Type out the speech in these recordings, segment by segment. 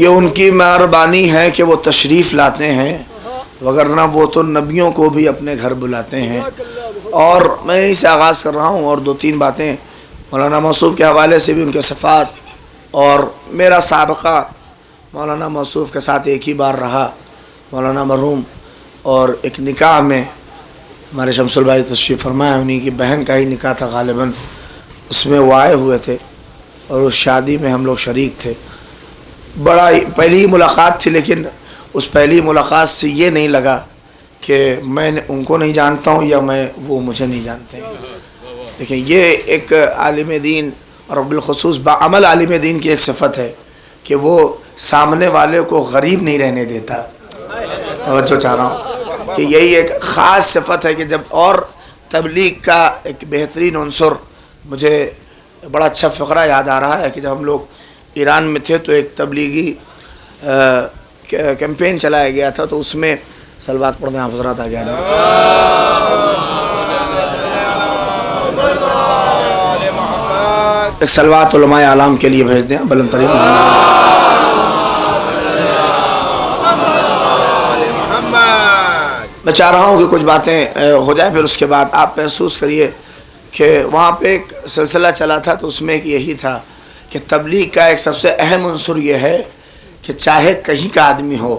یہ ان کی مہربانی ہے کہ وہ تشریف لاتے ہیں، وگرنہ وہ تو نبیوں کو بھی اپنے گھر بلاتے ہیں۔ اور میں یہیں سے آغاز کر رہا ہوں، اور 2-3 باتیں مولانا موصوف کے حوالے سے بھی، ان کے صفات، اور میرا سابقہ مولانا موصوف کے ساتھ ایک ہی بار رہا، مولانا مرحوم، اور ایک نکاح میں ہمارے شمس البھائی تشریف فرمائے، انہیں کی بہن کا ہی نکاح تھا غالباً، اس میں وہ آئے ہوئے تھے اور اس شادی میں ہم لوگ شریک تھے۔ بڑا پہلی ملاقات تھی، لیکن اس پہلی ملاقات سے یہ نہیں لگا کہ میں ان کو نہیں جانتا ہوں یا وہ مجھے نہیں جانتے ہیں۔ لیکن یہ ایک عالم دین اور بالخصوص بعمل عالم دین کی ایک صفت ہے کہ وہ سامنے والے کو غریب نہیں رہنے دیتا۔ توجہ چاہ رہا ہوں کہ یہی ایک خاص صفت ہے کہ جب، اور تبلیغ کا ایک بہترین عنصر، مجھے بڑا اچھا فقرہ یاد آ رہا ہے کہ جب ہم لوگ ایران میں تھے تو ایک تبلیغی کیمپین چلایا گیا تھا، تو اس میں صلوات پڑھتے ہیں حضرات آ گیا نا، ایک صلوات علماء اعلام کے لیے بھیج دیں بلند ترین۔ میں چاہ رہا ہوں کہ کچھ باتیں ہو جائیں، پھر اس کے بعد آپ محسوس کریے کہ وہاں پہ ایک سلسلہ چلا تھا، تو اس میں ایک یہی تھا کہ تبلیغ کا ایک سب سے اہم عنصر یہ ہے کہ چاہے کہیں کا آدمی ہو،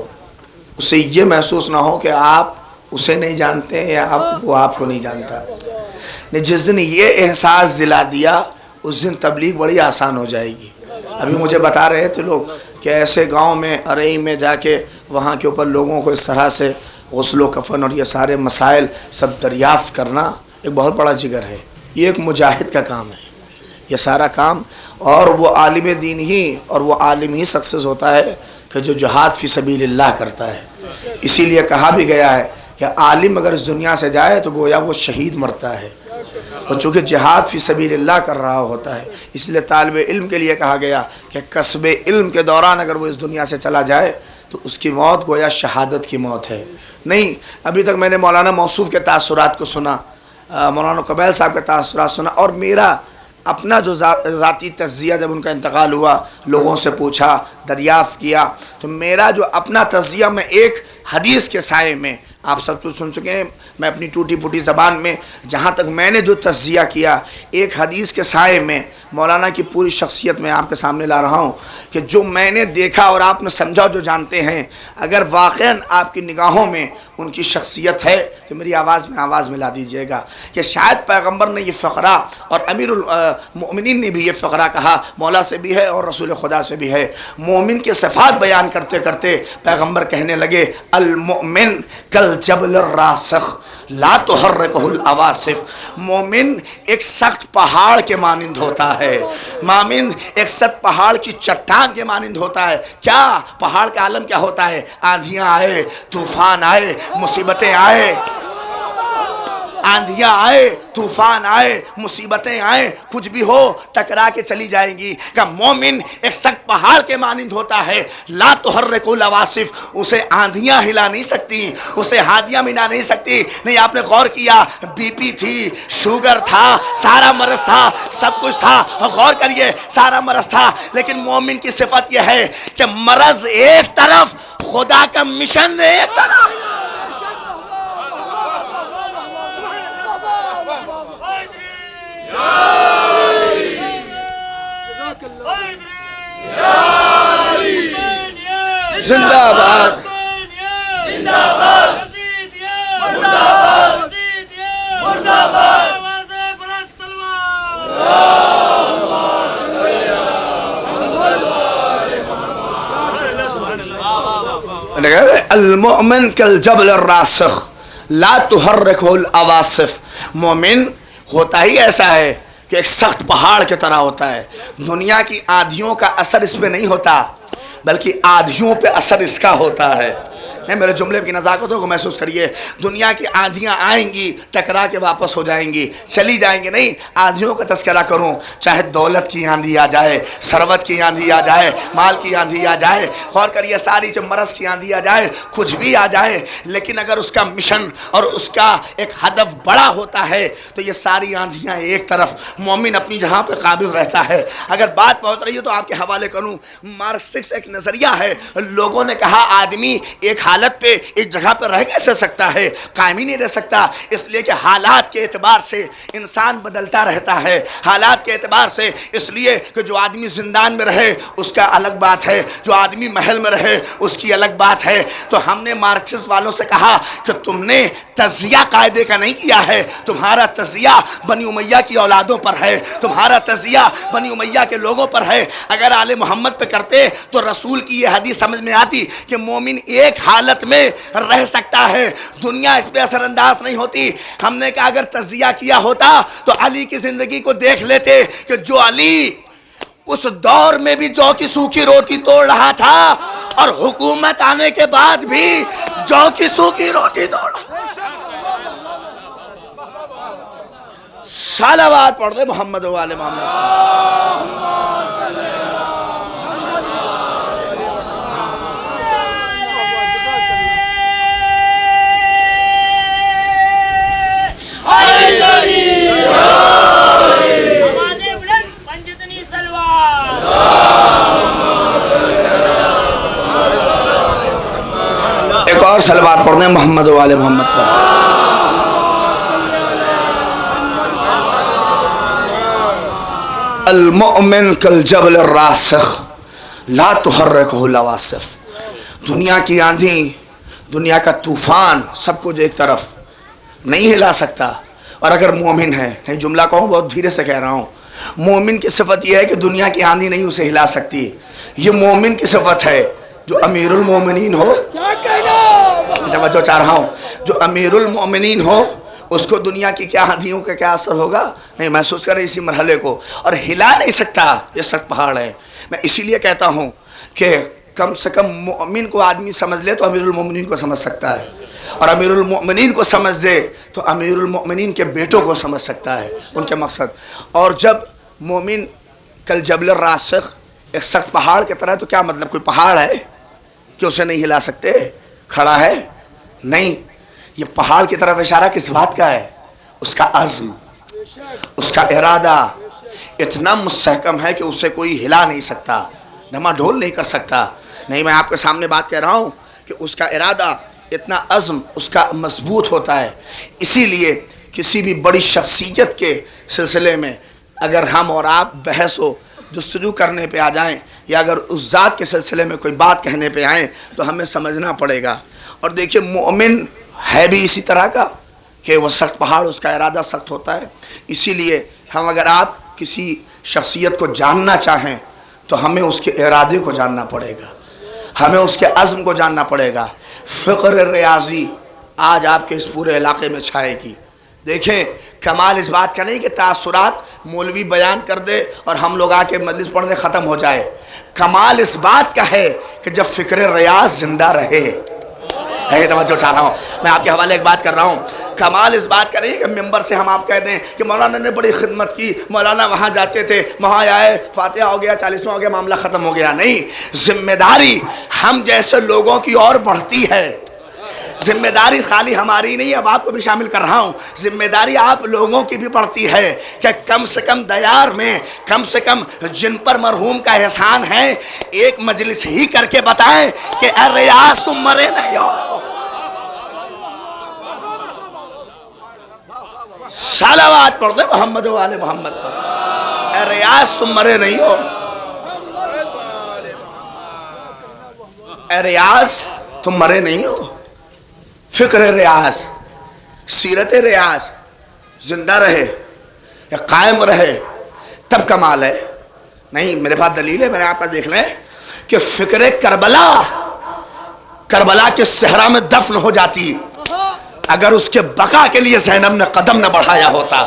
اسے یہ محسوس نہ ہو کہ آپ اسے نہیں جانتے ہیں یا وہ آپ کو نہیں جانتا۔ جس دن یہ احساس دلا دیا، اس دن تبلیغ بڑی آسان ہو جائے گی۔ ابھی مجھے بتا رہے تھے لوگ کہ ایسے گاؤں میں، ارئی میں جا کے وہاں کے اوپر لوگوں کو اس طرح سے غسل و کفن اور یہ سارے مسائل سب دریافت کرنا ایک بہت بڑا جگر ہے۔ یہ ایک مجاہد کا کام ہے یہ سارا کام، اور وہ عالم دین ہی اور وہ عالم ہی سکسیس ہوتا ہے کہ جو جہاد فی سبیل اللہ کرتا ہے۔ اسی لیے کہا بھی گیا ہے کہ عالم اگر اس دنیا سے جائے تو گویا وہ شہید مرتا ہے، اور چونکہ جہاد فی سبیل اللہ کر رہا ہوتا ہے، اس لیے طالب علم کے لیے کہا گیا کہ کسب علم کے دوران اگر وہ اس دنیا سے چلا جائے تو اس کی موت گویا شہادت کی موت ہے۔ نہیں، ابھی تک میں نے مولانا موصوف کے تاثرات کو سنا، مولانا قبیل صاحب کے تاثرات سنا، اور میرا اپنا جو ذاتی تجزیہ جب ان کا انتقال ہوا، لوگوں سے پوچھا، دریافت کیا، تو میرا جو اپنا تجزیہ، میں ایک حدیث کے سائے میں، آپ سب کچھ سن چکے ہیں، میں اپنی ٹوٹی پھوٹی زبان میں جہاں تک میں نے جو تجزیہ کیا، ایک حدیث کے سائے میں مولانا کی پوری شخصیت میں آپ کے سامنے لا رہا ہوں کہ جو میں نے دیکھا اور آپ نے سمجھا، جو جانتے ہیں، اگر واقعاً آپ کی نگاہوں میں ان کی شخصیت ہے تو میری آواز میں آواز ملا دیجئے گا کہ شاید پیغمبر نے یہ فقرہ اور امیر المؤمنین نے بھی یہ فقرہ کہا، مولا سے بھی ہے اور رسول خدا سے بھی ہے۔ مومن کے صفات بیان کرتے کرتے پیغمبر کہنے لگے، المؤمن کالجبل الراسخ لا تحرکہ العواصف، مومن ایک سخت پہاڑ کے مانند ہوتا ہے، مومن ایک سخت پہاڑ کی چٹان کے مانند ہوتا ہے۔ کیا پہاڑ کا عالم کیا ہوتا ہے؟ آندھیاں آئے، طوفان آئے، مصیبتیں آئے، آندھیاں آئے، طوفان آئے، مصیبتیں آئیں، کچھ بھی ہو ٹکرا کے چلی جائیں گی۔ کہ مومن ایک سخت پہاڑ کے مانند ہوتا ہے، لا تحرک العواصف، اسے آندھیاں ہلا نہیں سکتی، اسے ہادیاں ملا نہیں سکتی۔ نہیں، آپ نے غور کیا، بی پی تھی، شوگر تھا، سارا مرض تھا، سب کچھ تھا، غور کریے، سارا مرض تھا، لیکن مومن کی صفت یہ ہے کہ مرض ایک طرف، خدا کا مشن ایک طرف۔ زندہ باد، زندہ باد، مردہ باد، مردہ باد۔ المؤمن کالجبل الراسخ لا تحرکہ العواصف، مومن ہوتا ہی ایسا ہے کہ ایک سخت پہاڑ کی طرح ہوتا ہے۔ دنیا کی آندھیوں کا اثر اس پہ نہیں ہوتا، بلکہ آندھیوں پہ اثر اس کا ہوتا ہے۔ میرے جملے کی نزاکتوں کو محسوس کریے. دنیا کی آندھیاں آئیں گی, ٹکرا کے واپس ہو جائیں گی, چلی جائیں گی. نہیں, آندھیوں کا تذکرہ کروں, چاہے دولت کی آندھی آ جائے, ثروت کی آندھی آ جائے, مال کی آندھی آ جائے, غور کریے ساری جو مرض کی آندھی آ جائے, کچھ بھی آ جائے, لیکن اگر اس کا مشن اور اس کا ایک ہدف بڑا ہوتا ہے تو یہ ساری آندھیاں ایک طرف, مومن اپنی جہاں پہ قابض رہتا ہے. اگر بات پہنچ رہی ہے تو آپ کے حوالے کروں, مارکسسٹ ایک نظریہ ہے. لوگوں نے کہا آدمی ایک حالت پہ ایک جگہ پہ رہ کیسے سکتا ہے, قائم ہی نہیں رہ سکتا, اس لیے کہ حالات کے اعتبار سے انسان بدلتا رہتا ہے. حالات کے اعتبار سے اس لیے کہ جو آدمی زندان میں رہے اس کا الگ بات ہے, جو آدمی محل میں رہے اس کی الگ بات ہے. تو ہم نے مارکسسٹ والوں سے کہا کہ تم نے تزیہ قاعدے کا نہیں کیا ہے, تمہارا تزیہ بنی امیہ کی اولادوں پر ہے, تمہارا تزیہ بنی امیہ کے لوگوں پر ہے. اگر آل محمد پہ کرتے تو رسول کی یہ حدیث سمجھ میں آتی کہ مومن ایک حالت میں رہ سکتا ہے, دنیا اس پہ اثر انداز نہیں ہوتی. ہم نے کہا اگر تزیہ کیا ہوتا تو علی کی زندگی کو دیکھ لیتے کہ جو علی اس دور میں بھی جو کی سوکھی روٹی توڑ رہا تھا اور حکومت آنے کے بعد بھی جو کی سوکھی روٹی توڑ رہا. صلوات پڑھ دے محمد و آل محمد. ایک اور صلوات پڑھ دیں محمد و آل محمد پر. المؤمن کالجبل الراسخ لا تحرکہ العواصف. دنیا کی آندھی, دنیا کا طوفان سب کچھ ایک طرف نہیں ہلا سکتا. اور اگر مومن ہے, نہیں جملہ کہوں بہت دھیرے سے کہہ رہا ہوں, مومن کی صفت یہ ہے کہ دنیا کی آندھی نہیں اسے ہلا سکتی. یہ مومن کی صفت ہے. جو امیر المومنین ہو, توجہ چاہ رہا ہوں, جو امیر المومنین ہو اس کو دنیا کی کیا آندھیوں کا کیا اثر ہوگا نہیں محسوس کرے اسی مرحلے کو, اور ہلا نہیں سکتا. یہ سخت پہاڑ ہے. میں اسی لیے کہتا ہوں کہ کم سے کم مومن کو آدمی سمجھ لے تو امیر المومنین کو سمجھ سکتا ہے, اور امیر المومنین کو سمجھ دے تو امیر المومنین کے بیٹوں کو سمجھ سکتا ہے, ان کے مقصد. اور جب مومن کالجبل الراسخ, ایک سخت پہاڑ کی طرح, تو کیا مطلب کوئی پہاڑ ہے کہ اسے نہیں ہلا سکتے, کھڑا ہے نہیں. یہ پہاڑ کی طرف اشارہ کس بات کا ہے؟ اس کا عزم, اس کا ارادہ اتنا مستحکم ہے کہ اسے کوئی ہلا نہیں سکتا, ڈھما ڈھول نہیں کر سکتا. نہیں, میں آپ کے سامنے بات کہہ رہا ہوں کہ اس کا ارادہ اتنا عزم اس کا مضبوط ہوتا ہے. اسی لیے کسی بھی بڑی شخصیت کے سلسلے میں اگر ہم اور آپ بحث و جستجو کرنے پہ آ جائیں, یا اگر اس ذات کے سلسلے میں کوئی بات کہنے پہ آئیں, تو ہمیں سمجھنا پڑے گا. اور دیکھیے مومن ہے بھی اسی طرح کا کہ وہ سخت پہاڑ, اس کا ارادہ سخت ہوتا ہے. اسی لیے ہم اگر آپ کسی شخصیت کو جاننا چاہیں تو ہمیں اس کے ارادے کو جاننا پڑے گا, ہمیں اس کے عزم کو جاننا پڑے گا. فقر ریاضی آج آپ کے اس پورے علاقے میں چھائے گی. دیکھیں, کمال اس بات کا نہیں کہ تاثرات مولوی بیان کر دے اور ہم لوگ آ کے مجلس پڑھنے ختم ہو جائے. کمال اس بات کا ہے کہ جب فکر ریاض زندہ رہے. ہے توجہ چاہ رہا ہوں, میں آپ کے حوالے ایک بات کر رہا ہوں. کمال اس بات کا نہیں کہ ممبر سے ہم آپ کہہ دیں کہ مولانا نے بڑی خدمت کی, مولانا وہاں جاتے تھے, وہاں آئے, فاتحہ ہو گیا, 40واں ہو گیا, معاملہ ختم ہو گیا. نہیں, ذمہ داری ہم جیسے لوگوں کی اور بڑھتی ہے. ذمہ داری خالی ہماری نہیں, اب آپ کو بھی شامل کر رہا ہوں, ذمہ داری آپ لوگوں کی بھی بڑھتی ہے کہ کم سے کم دیار میں کم سے کم جن پر مرحوم کا احسان ہے ایک مجلس ہی کر کے بتائیں کہ اے ریاض تم مرے نہیں ہو. صلوات پڑھ دے محمد و آل محمد پر. اے ریاض تم مرے نہیں ہو, اے ریاض تم مرے نہیں ہو. فکر ریاض, سیرت ریاض زندہ رہے یا قائم رہے تب کمال ہے. نہیں, میرے پاس دلیل ہے, میں نے آپ کا دیکھ لیں کہ فکر کربلا کے صحرا میں دفن ہو جاتی اگر اس کے بقا کے لیے زینب نے قدم نہ بڑھایا ہوتا.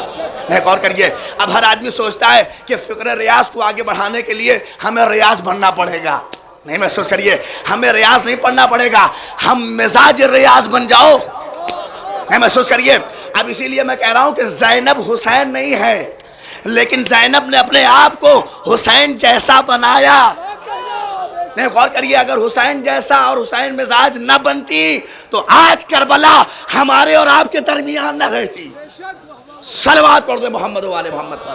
غور کریے, اب ہر آدمی سوچتا ہے کہ فکر ریاض کو آگے بڑھانے کے لیے ہمیں ریاض بننا پڑے گا. نہیں محسوس کریے، ہمیں ریاض نہیں پڑھنا پڑے گا، ہم مزاج ریاض بن جاؤ. نہیں محسوس کریے. اب اسی لیے میں کہہ رہا ہوں کہ زینب حسین نہیں ہے، لیکن زینب نے اپنے آپ کو حسین جیسا بنایا. نہیں غور کریے، اگر حسین جیسا اور حسین مزاج نہ بنتی تو آج کربلا ہمارے اور آپ کے درمیان نہ رہتی. صلوات پڑھ دے محمد و آل محمد پر.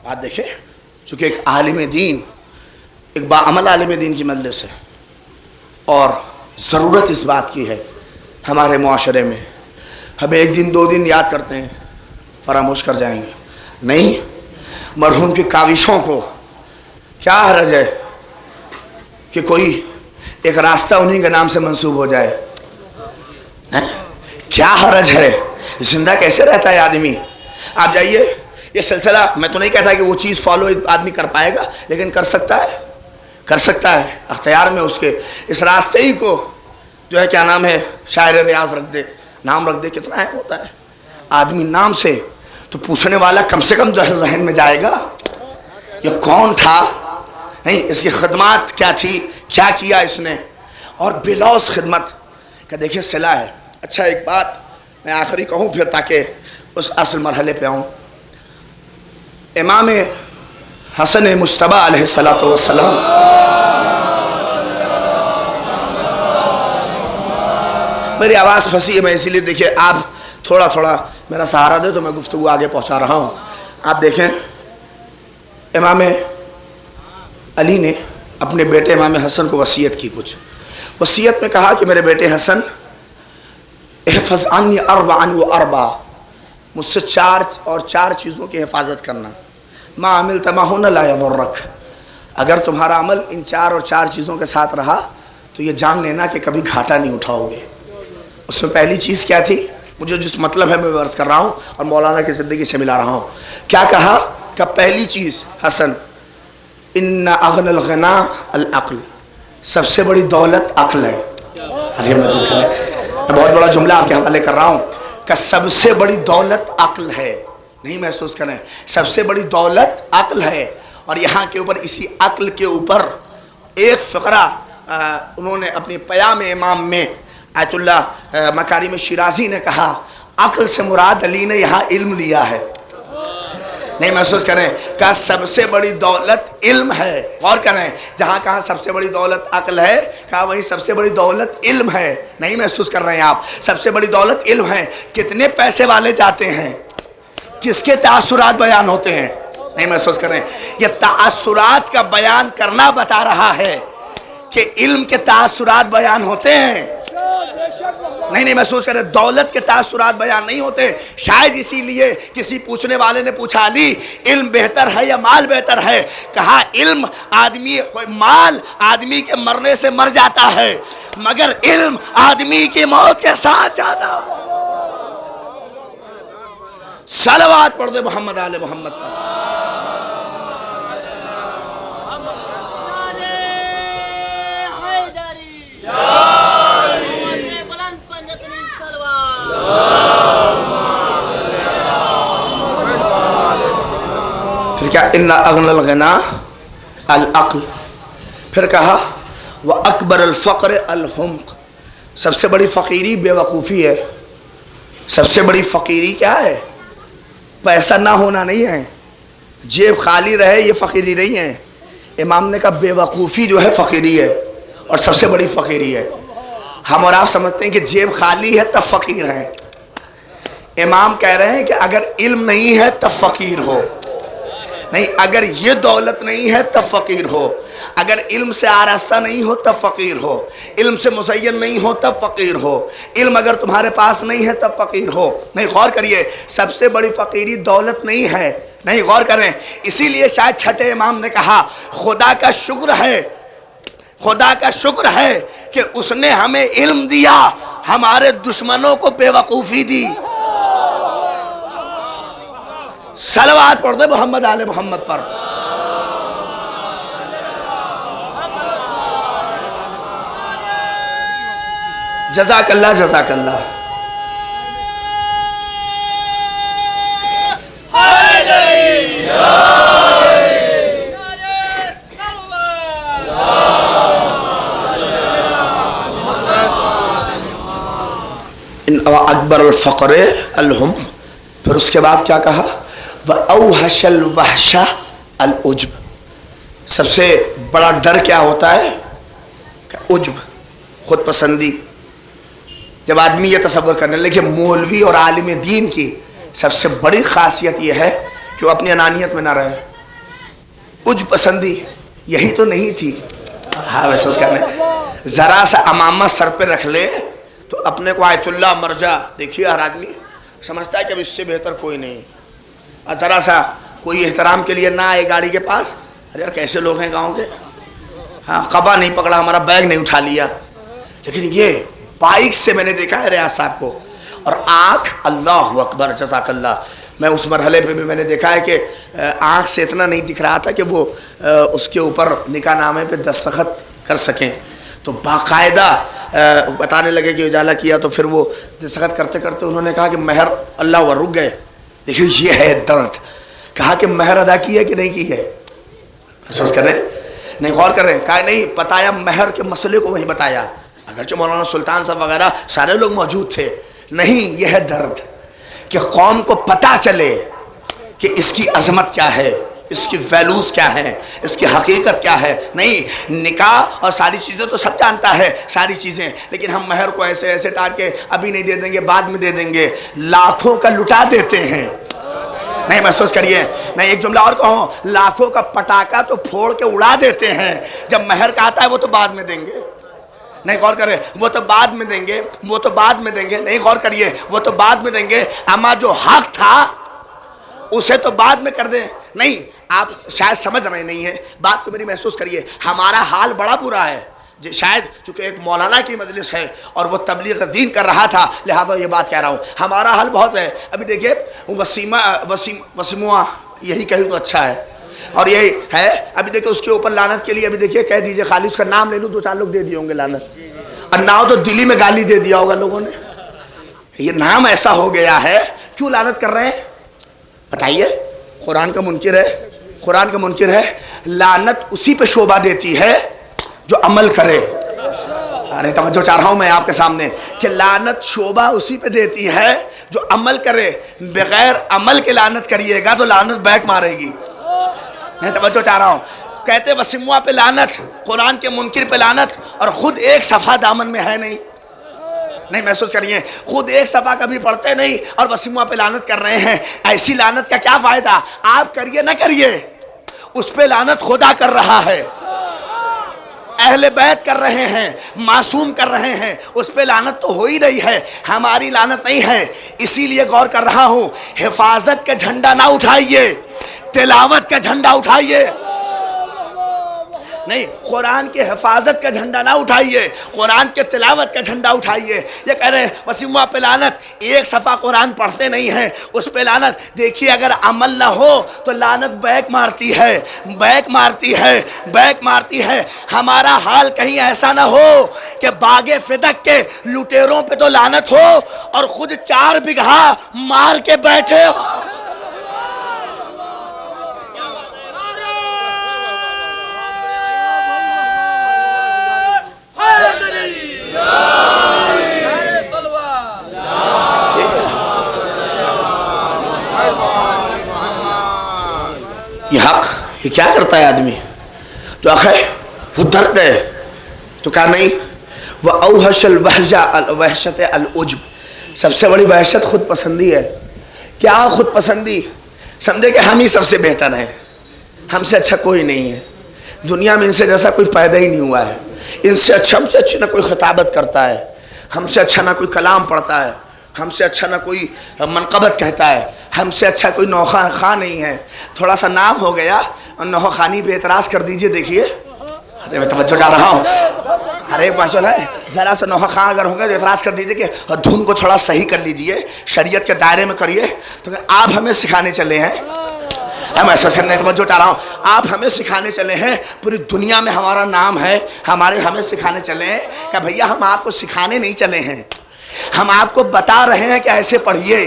بات دیکھیں، چونکہ ایک عالم دین، ایک باعمل عالم دین کی مجلس ہے، اور ضرورت اس بات کی ہے ہمارے معاشرے میں. ہمیں ایک دن دو دن یاد کرتے ہیں، فراموش کر جائیں گے. نہیں، مرحوم کی کاوشوں کو کیا حرج ہے کہ کوئی ایک راستہ انہی کے نام سے منسوب ہو جائے؟ کیا حرج ہے؟ زندہ کیسے رہتا ہے آدمی؟ آپ جائیے، یہ سلسلہ میں تو نہیں کہتا کہ وہ چیز فالو آدمی کر پائے گا، لیکن کر سکتا ہے، کر سکتا ہے. اختیار میں اس کے اس راستے ہی کو جو ہے کیا نام ہے، شاعر ریاض رکھ دے، نام رکھ دے. کتنا اہم ہوتا ہے آدمی نام سے، تو پوچھنے والا کم سے کم ذہن میں جائے گا یہ کون تھا، نہیں اس کی خدمات کیا تھی، کیا کیا اس نے، اور بلوث خدمت کا دیکھیں صلہ ہے. اچھا ایک بات میں آخری کہوں پھر تاکہ اس اصل مرحلے پہ آؤں. امام حسن مجتبیٰ علیہ السلام میری آواز پھنسی ہے، میں اسی لیے دیکھیں آپ تھوڑا تھوڑا میرا سہارا دے تو میں گفتگو آگے پہنچا رہا ہوں. آپ دیکھیں امام علی نے اپنے بیٹے امام حسن کو وصیت کی. کچھ وصیت میں کہا کہ میرے بیٹے حسن، احفظ عنی اربعا و اربع، مجھ سے چار چیزوں کی حفاظت کرنا. ما عملت معہن لا یضرک، اگر تمہارا عمل ان چار چیزوں کے ساتھ رہا تو یہ جان لینا کہ کبھی گھاٹا نہیں اٹھاؤ گے. اس میں پہلی چیز کیا تھی؟ مجھے جس مطلب ہے میں عرض کر رہا ہوں اور مولانا کی زندگی سے ملا رہا ہوں. کیا کہا کہ پہلی چیز حسن، ان اغنى الغنا العقل، سب سے بڑی دولت عقل ہے. میں بہت بڑا جملہ آپ کے حوالے کر رہا ہوں کہ سب سے بڑی دولت عقل ہے. نہیں محسوس کریں، سب سے بڑی دولت عقل ہے. اور یہاں کے اوپر اسی عقل کے اوپر ایک فقرہ انہوں نے اپنی پیام امام میں آیت اللہ مکارم شیرازی نے کہا، عقل سے مراد علی نے یہاں علم لیا ہے. نہیں محسوس کریں کہ سب سے بڑی دولت علم ہے. غور کریں، جہاں کہاں سب سے بڑی دولت عقل ہے، کہا وہی سب سے بڑی دولت علم ہے. نہیں محسوس کر رہے ہیں آپ؟ سب سے بڑی دولت علم ہے. کتنے پیسے والے جاتے ہیں، کس کے تاثرات بیان ہوتے ہیں؟ نہیں محسوس کریں، یہ تاثرات کا بیان کرنا بتا رہا ہے کہ علم کے تاثرات بیان ہوتے ہیں. نہیں محسوس کریں، دولت کے تاثرات بیان نہیں ہوتے. شاید اسی لیے کسی پوچھنے والے نے پوچھا، علی علم بہتر ہے یا مال بہتر ہے؟ کہا علم مال آدمی کے مرنے سے مر جاتا ہے، مگر علم آدمی کی موت کے ساتھ جاتا. صلوات پڑھ دے محمد آل محمد پر. پھر کیا؟ ان اغنى الغنا العقل. پھر کہا واکبر الفقر الحمق، سب سے بڑی فقیری بے وقوفی ہے. سب سے بڑی فقیری کیا ہے؟ پیسہ نہ ہونا نہیں ہے، جیب خالی رہے یہ فقیری نہیں ہے. امام نے کہا بے وقوفی جو ہے فقیری ہے، اور سب سے بڑی فقیری ہے. ہم اور آپ سمجھتے ہیں کہ جیب خالی ہے تب فقیر ہیں. امام کہہ رہے ہیں کہ اگر علم نہیں ہے تب فقیر ہو. نہیں، اگر یہ دولت نہیں ہے تب فقیر ہو. اگر علم سے آراستہ نہیں ہو تب فقیر ہو. علم سے مزین نہیں ہو تب فقیر ہو. علم اگر تمہارے پاس نہیں ہے تب فقیر ہو. نہیں غور کریے، سب سے بڑی فقیری دولت نہیں ہے. نہیں غور کریں، اسی لیے شاید چھٹے امام نے کہا خدا کا شکر ہے، خدا کا شکر ہے کہ اس نے ہمیں علم دیا، ہمارے دشمنوں کو بے وقوفی دی. صلوات پڑھ دے محمد آل محمد پر. جزاک اللہ جزاک اللہ. اکبر الفقر الہم، پھر اس کے بعد کیا کہا؟ وَأَوْحَشَ الْوَحْشَ الْعُجْبُ، سب سے بڑا ڈر کیا ہوتا ہے؟ عجب، خود پسندی۔ جب آدمی یہ تصور کرنے لگے، مولوی اور عالم دین کی سب سے بڑی خاصیت یہ ہے کہ وہ اپنی انانیت میں نہ رہے، عجب پسندی یہی تو نہیں تھی۔ ہاں ویسے اس کرنے ذرا سا امامہ سر پہ رکھ لے تو اپنے کو آیت اللہ مرجع، دیکھیے ہر آدمی سمجھتا ہے کہ اب اس سے بہتر کوئی نہیں، اور ذرا سا کوئی احترام کے لیے نہ آئے گاڑی کے پاس، ارے یار کیسے لوگ ہیں گاؤں کے، ہاں قبا نہیں پکڑا، ہمارا بیگ نہیں اٹھا لیا۔ لیکن یہ بائک سے میں نے دیکھا ہے ریاض صاحب کو، اور آنکھ، اللہ اکبر جزاک اللہ، میں اس مرحلے پہ بھی میں نے دیکھا ہے کہ آنکھ سے اتنا نہیں دکھ رہا تھا کہ وہ اس کے اوپر نکاح نامے پہ دستخط کر سکیں، تو باقاعدہ بتانے لگے کہ اجالہ کیا، تو پھر وہ دستخط کرتے کرتے انہوں نے کہا کہ مہر اللہ، وہ رک گئے۔ دیکھیے یہ ہے درد، کہا کہ مہر ادا کی ہے کہ نہیں کی ہے، محسوس کر رہے ہیں، نہیں غور کر رہے ہیں، کہا نہیں بتایا، مہر کے مسئلے کو وہی بتایا، اگرچہ مولانا سلطان صاحب وغیرہ سارے لوگ موجود تھے، نہیں یہ ہے درد کہ قوم کو پتہ چلے کہ اس کی عظمت کیا ہے، اس کی ویلوز کیا ہے، اس کی حقیقت کیا ہے۔ نہیں نکاح اور ساری چیزیں تو سب جانتا ہے ساری چیزیں، لیکن ہم مہر کو ایسے ایسے ٹاٹ کے ابھی نہیں دے دیں گے، بعد میں دے دیں گے، لاکھوں کا لٹا دیتے ہیں۔ نہیں محسوس کریے، میں ایک جملہ اور کہوں، لاکھوں کا پٹاخہ تو پھوڑ کے اڑا دیتے ہیں، جب مہر کا آتا ہے وہ تو بعد میں دیں گے۔ نہیں غور کریں، وہ تو بعد میں دیں گے، وہ تو بعد میں دیں گے، نہیں غور کریے، وہ تو بعد میں دیں گے، اما جو حق تھا اسے تو بعد میں کر دیں۔ نہیں آپ شاید سمجھ رہے نہیں ہیں بات کو، میری محسوس کریے، ہمارا حال بڑا برا ہے، شاید چونکہ ایک مولانا کی مجلس ہے اور وہ تبلیغ دین کر رہا تھا لہذا یہ بات کہہ رہا ہوں، ہمارا حال بہت ہے۔ ابھی دیکھیے وسیمہ یہی کہی تو اچھا ہے، اور یہی ہے، ابھی دیکھیں اس کے اوپر لعنت کے لیے، ابھی دیکھیے کہہ دیجئے، خالی اس کا نام لے لوں دو چار لوگ دے دیے ہوں گے لعنت، اور نہ ہو تو دلی میں گالی دے دیا ہوگا لوگوں نے، یہ نام ایسا ہو گیا ہے، کیوں لعنت کر رہے ہیں بتائیے؟ قرآن کا منکر ہے، قرآن کا منکر ہے، لعنت اسی پہ شعبہ دیتی ہے جو عمل کرے۔ ارے توجہ چاہ رہا ہوں میں آپ کے سامنے کہ لعنت شعبہ اسی پہ دیتی ہے جو عمل کرے، بغیر عمل کے لعنت کریے گا تو لعنت بیک مارے گی۔ میں توجہ چاہ رہا ہوں، کہتے وسیمہ پہ لعنت، قرآن کے منکر پہ لعنت، اور خود ایک صفحہ دامن میں ہے نہیں۔ نہیں محسوس کریے، خود ایک صفحہ کبھی پڑھتے نہیں اور وسیمہ پہ لعنت کر رہے ہیں، ایسی لعنت کا کیا فائدہ؟ آپ کریے نہ کریے، اس پہ لعنت خدا کر رہا ہے، اہل بیت کر رہے ہیں، معصوم کر رہے ہیں، اس پہ لعنت تو ہو ہی رہی ہے، ہماری لعنت نہیں ہے۔ اسی لیے غور کر رہا ہوں، حفاظت کا جھنڈا نہ اٹھائیے، تلاوت کا جھنڈا اٹھائیے۔ نہیں قرآن کے حفاظت کا جھنڈا نہ اٹھائیے، قرآن کے تلاوت کا جھنڈا اٹھائیے۔ یہ کہہ رہے ہیں وسیمہ پہ لعنت، ایک صفحہ قرآن پڑھتے نہیں ہیں اس پہ لعنت۔ دیکھیے اگر عمل نہ ہو تو لعنت بیک مارتی ہے، بیک مارتی ہے، بیک مارتی ہے۔ ہمارا حال کہیں ایسا نہ ہو کہ باغ فدق کے لٹیروں پہ تو لعنت ہو اور خود 4 بگھا مار کے بیٹھے ہو۔ یہ حق، یہ کیا کرتا ہے آدمی؟ تو آخر وہ درد ہے، تو کہا نہیں، وَأَوْحَشَ الْوَحْشَةَ الْعُجْبُ، سب سے بڑی وحشت خود پسندی ہے۔ کیا خود پسندی؟ سمجھے کہ ہم ہی سب سے بہتر ہیں، ہم سے اچھا کوئی نہیں ہے دنیا میں، ان سے جیسا کوئی پیدا ہی نہیں ہوا ہے، ان سے اچھا، ہم سے اچھی نہ کوئی خطابت کرتا ہے، ہم سے اچھا نہ کوئی کلام پڑھتا ہے، ہم سے اچھا نہ کوئی منقبت کہتا ہے، ہم سے اچھا کوئی نوخہ خاں نہیں ہے۔ تھوڑا سا نام ہو گیا اور نوخہ خانی پہ اعتراض کر دیجئے، دیکھیے، ارے میں توجہ چاہ رہا ہوں، ارے ماشاءاللہ ذرا سا نوخہ خاں اگر ہوگا تو اعتراض کر دیجئے کہ دھن کو تھوڑا صحیح کر لیجئے، شریعت کے دائرے میں کریے، تو کہ آپ ہمیں سکھانے چلے ہیں، ہم ایسا کرنے توجہ چاہ رہا ہوں، آپ ہمیں سکھانے چلے ہیں، پوری دنیا میں ہمارا نام ہے، ہمیں سکھانے چلے ہیں کہ بھیا ہم آپ کو سکھانے نہیں چلے ہیں، ہم آپ کو بتا رہے ہیں کہ ایسے پڑھیے۔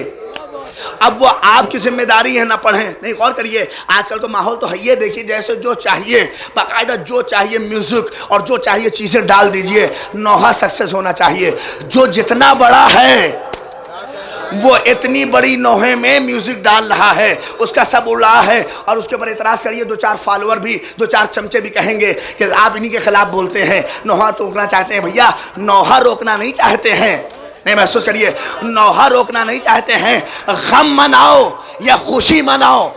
اب وہ آپ کی ذمہ داری ہے نہ پڑھیں۔ نہیں غور کریے، آج کل تو ماحول تو ہے، یہ دیکھیے جیسے جو چاہیے باقاعدہ جو چاہیے میوزک اور جو چاہیے چیزیں ڈال دیجئے، نوحہ سکسیس ہونا چاہیے، جو جتنا بڑا ہے وہ اتنی بڑی نوحے میں میوزک ڈال رہا ہے، اس کا سب اڑ رہا ہے، اور اس کے اوپر اعتراض کریے، دو چار فالوور بھی، دو چار چمچے بھی کہیں گے کہ آپ انہی کے خلاف بولتے ہیں، نوحہ تو روکنا چاہتے ہیں۔ بھیا نوحہ روکنا نہیں چاہتے ہیں، نہیں محسوس کریے، نوحہ روکنا نہیں چاہتے ہیں، غم مناؤ یا خوشی مناؤ،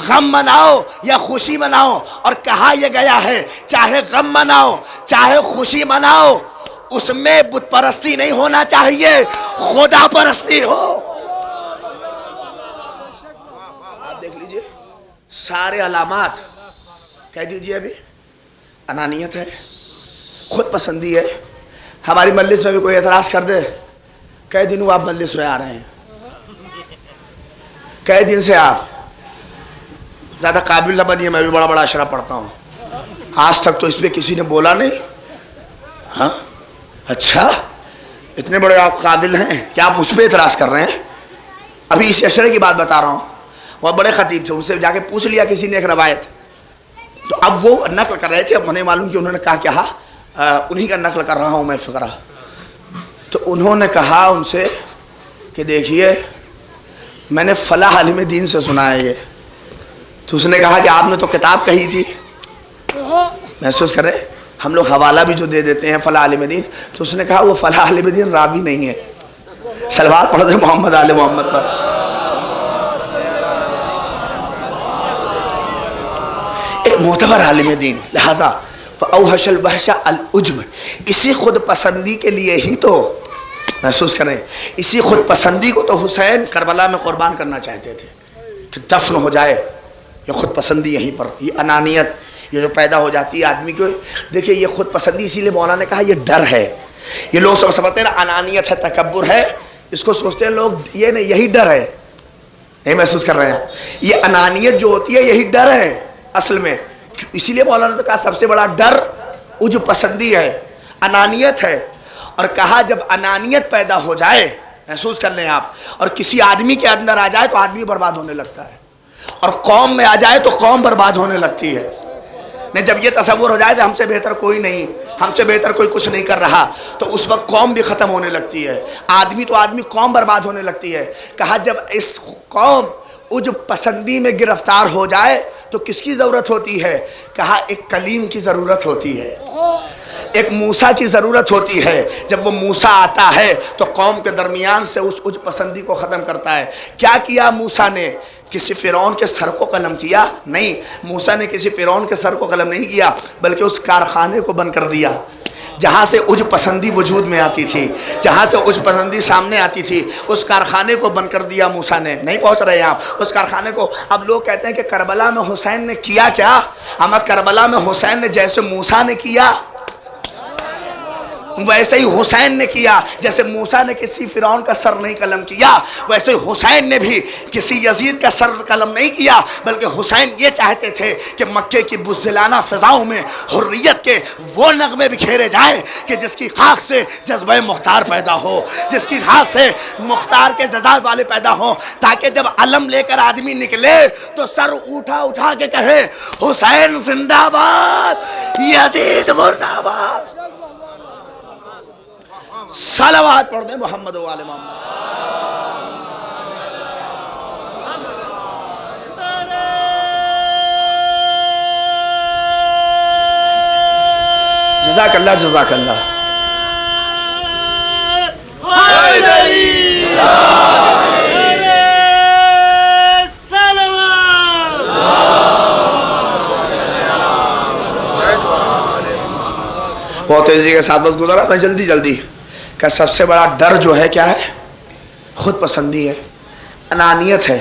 غم مناؤ یا خوشی مناؤ، اور کہا یہ گیا ہے چاہے غم مناؤ چاہے خوشی مناؤ، اس میں بت پرستی نہیں ہونا چاہیے، خدا پرستی ہو۔ آپ دیکھ لیجئے سارے علامات، کہہ دیجئے ابھی انانیت ہے، خود پسندی ہے۔ ہماری مجلس میں بھی کوئی اعتراض کر دے، کئی دنوں آپ مجلس میں آ رہے ہیں، کئی دن سے آپ زیادہ قابل نہ بنیے، میں بھی بڑا بڑا اشرا پڑھتا ہوں، آج تک تو اس پہ کسی نے بولا نہیں۔ ہاں اچھا، اتنے بڑے آپ قابل ہیں کہ آپ مجھ پہ اعتراض کر رہے ہیں؟ ابھی اس اشرے کی بات بتا رہا ہوں، وہ بڑے خطیب تھے، ان سے جا کے پوچھ لیا کسی نے ایک روایت، تو اب وہ نقل کر رہے تھے، اب مجھے معلوم کہ انہوں نے کہا کیا، انہی کا نقل کر رہا ہوں میں فقرہ۔ تو انہوں نے کہا ان سے کہ دیکھیے میں نے فلاں عالم دین سے سنا ہے یہ، تو اس نے کہا کہ آپ نے تو کتاب کہی تھی۔ محسوس کریں، ہم لوگ حوالہ بھی جو دے دیتے ہیں فلاں عالم دین، تو اس نے کہا وہ فلاں عالم دین راوی نہیں ہے۔ صلوات پڑھ دیں محمد آل محمد پر۔ ایک معتبر عالم دین، لہذا فَأَوْحَشَ الْوَحْشَ الْعُجْبِ، اسی خود پسندی کے لیے ہی تو، محسوس کریں، اسی خود پسندی کو تو حسین کربلا میں قربان کرنا چاہتے تھے کہ دفن ہو جائے۔ یہ خود پسندی یہیں پر، یہ انانیت یہ جو پیدا ہو جاتی ہے آدمی کو، دیکھیں یہ خود پسندی، اسی لیے مولانا نے کہا یہ ڈر ہے۔ یہ لوگ سب سمجھتے ہیں نا انانیت ہے، تکبر ہے، اس کو سوچتے ہیں لوگ یہ نہیں، یہی ڈر ہے، نہیں محسوس کر رہے ہیں؟ یہ انانیت جو ہوتی ہے یہی ڈر ہے اصل میں، اسی لیے مولانا نے کہا سب سے بڑا ڈر عجب پسندی ہے، انانیت ہے، اور کہا جب انانیت پیدا ہو جائے، محسوس کر لیں آپ، اور کسی آدمی کے اندر آ جائے تو آدمی برباد ہونے لگتا ہے، اور قوم میں آ جائے تو قوم برباد ہونے لگتی ہے۔ نہیں، جب یہ تصور ہو جائے کہ ہم سے بہتر کوئی نہیں، ہم سے بہتر کوئی کچھ نہیں کر رہا، تو اس وقت قوم بھی ختم ہونے لگتی ہے، آدمی تو آدمی، قوم برباد ہونے لگتی ہے۔ کہا جب اس قوم عجب پسندی میں گرفتار ہو جائے تو کس کی ضرورت ہوتی ہے؟ کہا ایک کلیم کی ضرورت ہوتی ہے، ایک موسیٰ کی ضرورت ہوتی ہے۔ جب وہ موسیٰ آتا ہے تو قوم کے درمیان سے اس عجب پسندی کو ختم کرتا ہے۔ کیا کیا موسیٰ نے؟ کسی فرعون کے سر کو قلم کیا؟ نہیں، موسیٰ نے کسی فرعون کے سر کو قلم نہیں کیا، بلکہ اس کارخانے کو بند کر دیا جہاں سے عجب پسندی وجود میں آتی تھی، جہاں سے عجب پسندی سامنے آتی تھی، اس کارخانے کو بند کر دیا موسیٰ نے۔ نہیں پہنچ رہے ہیں آپ اس کارخانے کو؟ اب لوگ کہتے ہیں کہ کربلا میں حسین نے کیا کیا؟ ہمیں کربلا میں حسین نے جیسے موسیٰ نے کیا ویسے ہی حسین نے کیا، جیسے موسیٰ نے کسی فرعون کا سر نہیں قلم کیا، ویسے ہی حسین نے بھی کسی یزید کا سر قلم نہیں کیا، بلکہ حسین یہ چاہتے تھے کہ مکے کی بزدلانہ فضاؤں میں حریت کے وہ نغمے بکھیرے جائیں کہ جس کی خاک سے جذبہ مختار پیدا ہو، جس کی خاک سے مختار کے جزاز والے پیدا ہوں، تاکہ جب علم لے کر آدمی نکلے تو سر اٹھا کے کہے حسین زندہ باد، یزید مردہ باد۔ صلوات پڑھ دیں محمد و آل محمد۔ جزاک اللہ، جزاک اللہ۔ بہت تیزی کے ساتھ بس گزارا میں، جلدی کہ سب سے بڑا ڈر جو ہے کیا ہے؟ خود پسندی ہے، انانیت ہے،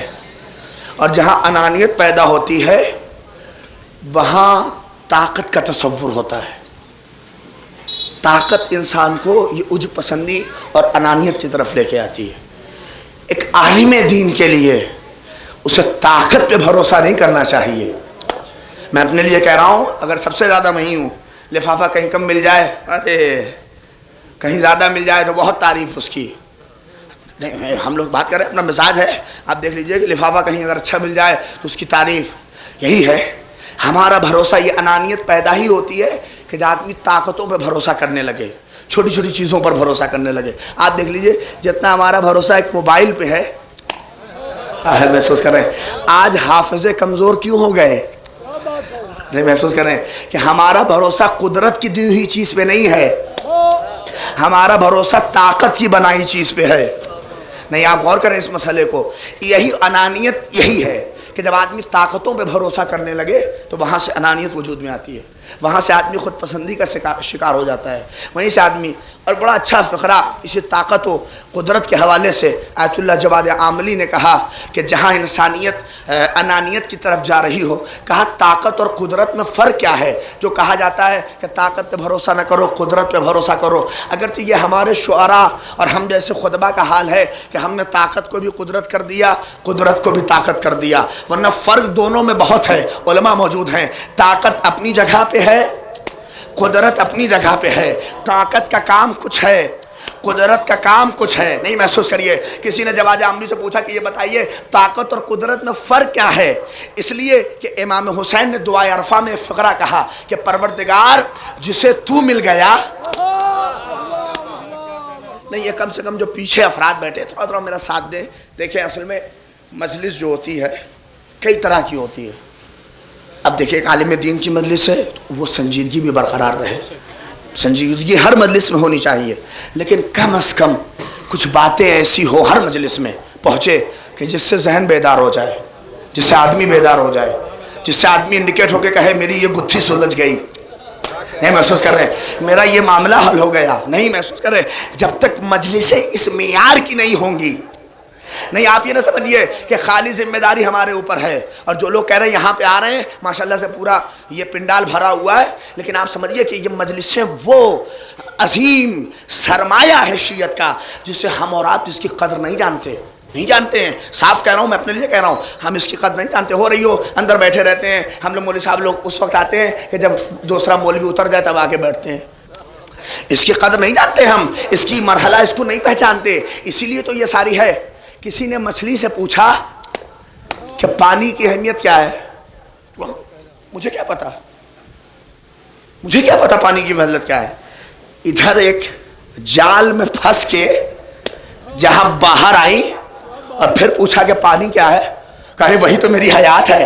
اور جہاں انانیت پیدا ہوتی ہے وہاں طاقت کا تصور ہوتا ہے۔ طاقت انسان کو یہ عجب پسندی اور انانیت کی طرف لے کے آتی ہے۔ ایک عالم دین کے لیے اسے طاقت پہ بھروسہ نہیں کرنا چاہیے۔ میں اپنے لیے کہہ رہا ہوں، اگر سب سے زیادہ میں ہی ہوں، لفافہ کہیں کم مل جائے، ارے کہیں زیادہ مل جائے تو بہت تعریف اس کی، نہیں ہم لوگ بات کریں، اپنا مزاج ہے، آپ دیکھ لیجئے کہ لفافہ کہیں اگر اچھا مل جائے تو اس کی تعریف، یہی ہے ہمارا بھروسہ۔ یہ انانیت پیدا ہی ہوتی ہے کہ جب آدمی طاقتوں پہ بھروسہ کرنے لگے، چھوٹی چھوٹی چیزوں پر بھروسہ کرنے لگے. آپ دیکھ لیجئے جتنا ہمارا بھروسہ ایک موبائل پہ ہے, محسوس کر رہے ہیں آج حافظے کمزور کیوں ہو گئے؟ نہیں محسوس کر رہے ہیں کہ ہمارا بھروسہ قدرت کی دی ہوئی چیز پہ نہیں ہے, ہمارا بھروسہ طاقت کی بنائی چیز پہ ہے. نہیں, آپ غور کریں اس مسئلے کو. یہی انانیت یہی ہے کہ جب آدمی طاقتوں پہ بھروسہ کرنے لگے تو وہاں سے انانیت وجود میں آتی ہے, وہاں سے آدمی خود پسندی کا شکار ہو جاتا ہے. وہیں سے آدمی, اور بڑا اچھا فقرہ اسی طاقت و قدرت کے حوالے سے آیت اللہ جواد عاملی نے کہا کہ جہاں انسانیت انانیت کی طرف جا رہی ہو, کہا طاقت اور قدرت میں فرق کیا ہے. جو کہا جاتا ہے کہ طاقت پہ بھروسہ نہ کرو, قدرت پہ بھروسہ کرو, اگرچہ یہ ہمارے شعراء اور ہم جیسے خطبہ کا حال ہے کہ ہم نے طاقت کو بھی قدرت کر دیا, قدرت کو بھی طاقت کر دیا, ورنہ فرق دونوں میں بہت ہے. علماء موجود ہیں, طاقت اپنی جگہ پہ ہے, قدرت اپنی جگہ پہ ہے. طاقت کا کام کچھ ہے, قدرت کا کام کچھ ہے. نہیں محسوس کریے, کسی نے جواد عاملی سے پوچھا کہ یہ بتائیے طاقت اور قدرت میں فرق کیا ہے؟ اس لیے کہ امام حسین نے دعائے عرفہ میں فقرہ کہا کہ پروردگار جسے تو مل گیا. نہیں, یہ کم سے کم جو پیچھے افراد بیٹھے تھوڑا تھوڑا میرا ساتھ دیں. دیکھیں اصل میں مجلس جو ہوتی ہے کئی طرح کی ہوتی ہے. اب دیکھیں ایک عالم دین کی مجلس ہے, وہ سنجیدگی بھی برقرار رہے, سنجیدگی ہر مجلس میں ہونی چاہیے, لیکن کم از کم کچھ باتیں ایسی ہو ہر مجلس میں پہنچے کہ جس سے ذہن بیدار ہو جائے, جس سے آدمی بیدار ہو جائے, جس سے آدمی انڈیکیٹ ہو کے کہے میری یہ گتھی سلجھ گئی. نہیں محسوس کر رہے میرا یہ معاملہ حل ہو گیا. نہیں محسوس کر رہے جب تک مجلسیں اس معیار کی نہیں ہوں گی. نہیں, آپ یہ نہ سمجھیے کہ خالی ذمہ داری ہمارے اوپر ہے, اور جو لوگ کہہ رہے ہیں یہاں پہ آ رہے ہیں ماشاءاللہ سے پورا یہ پنڈال بھرا ہوا ہے, لیکن آپ سمجھیے کہ یہ مجلسیں وہ عظیم سرمایہ ہے شیعت کا جسے ہم اور آپ اس کی قدر نہیں جانتے ہیں. صاف کہہ رہا ہوں, میں اپنے لیے کہہ رہا ہوں, ہم اس کی قدر نہیں جانتے. ہو رہی ہو اندر بیٹھے رہتے ہیں ہم لوگ, مولوی صاحب لوگ اس وقت آتے ہیں کہ جب دوسرا مولوی اتر جائے تب آ کے بیٹھتے ہیں. اس کی قدر نہیں جانتے ہم, اس کی مرحلہ اس کو نہیں پہچانتے. اسی لیے تو یہ ساری ہے. کسی نے مچھلی سے پوچھا کہ پانی کی اہمیت کیا ہے؟ مجھے کیا پتا پانی کی اہمیت کیا ہے. ادھر ایک جال میں پھنس کے جہاں باہر آئی اور پھر پوچھا کہ پانی کیا ہے, کہے وہی تو میری حیات ہے.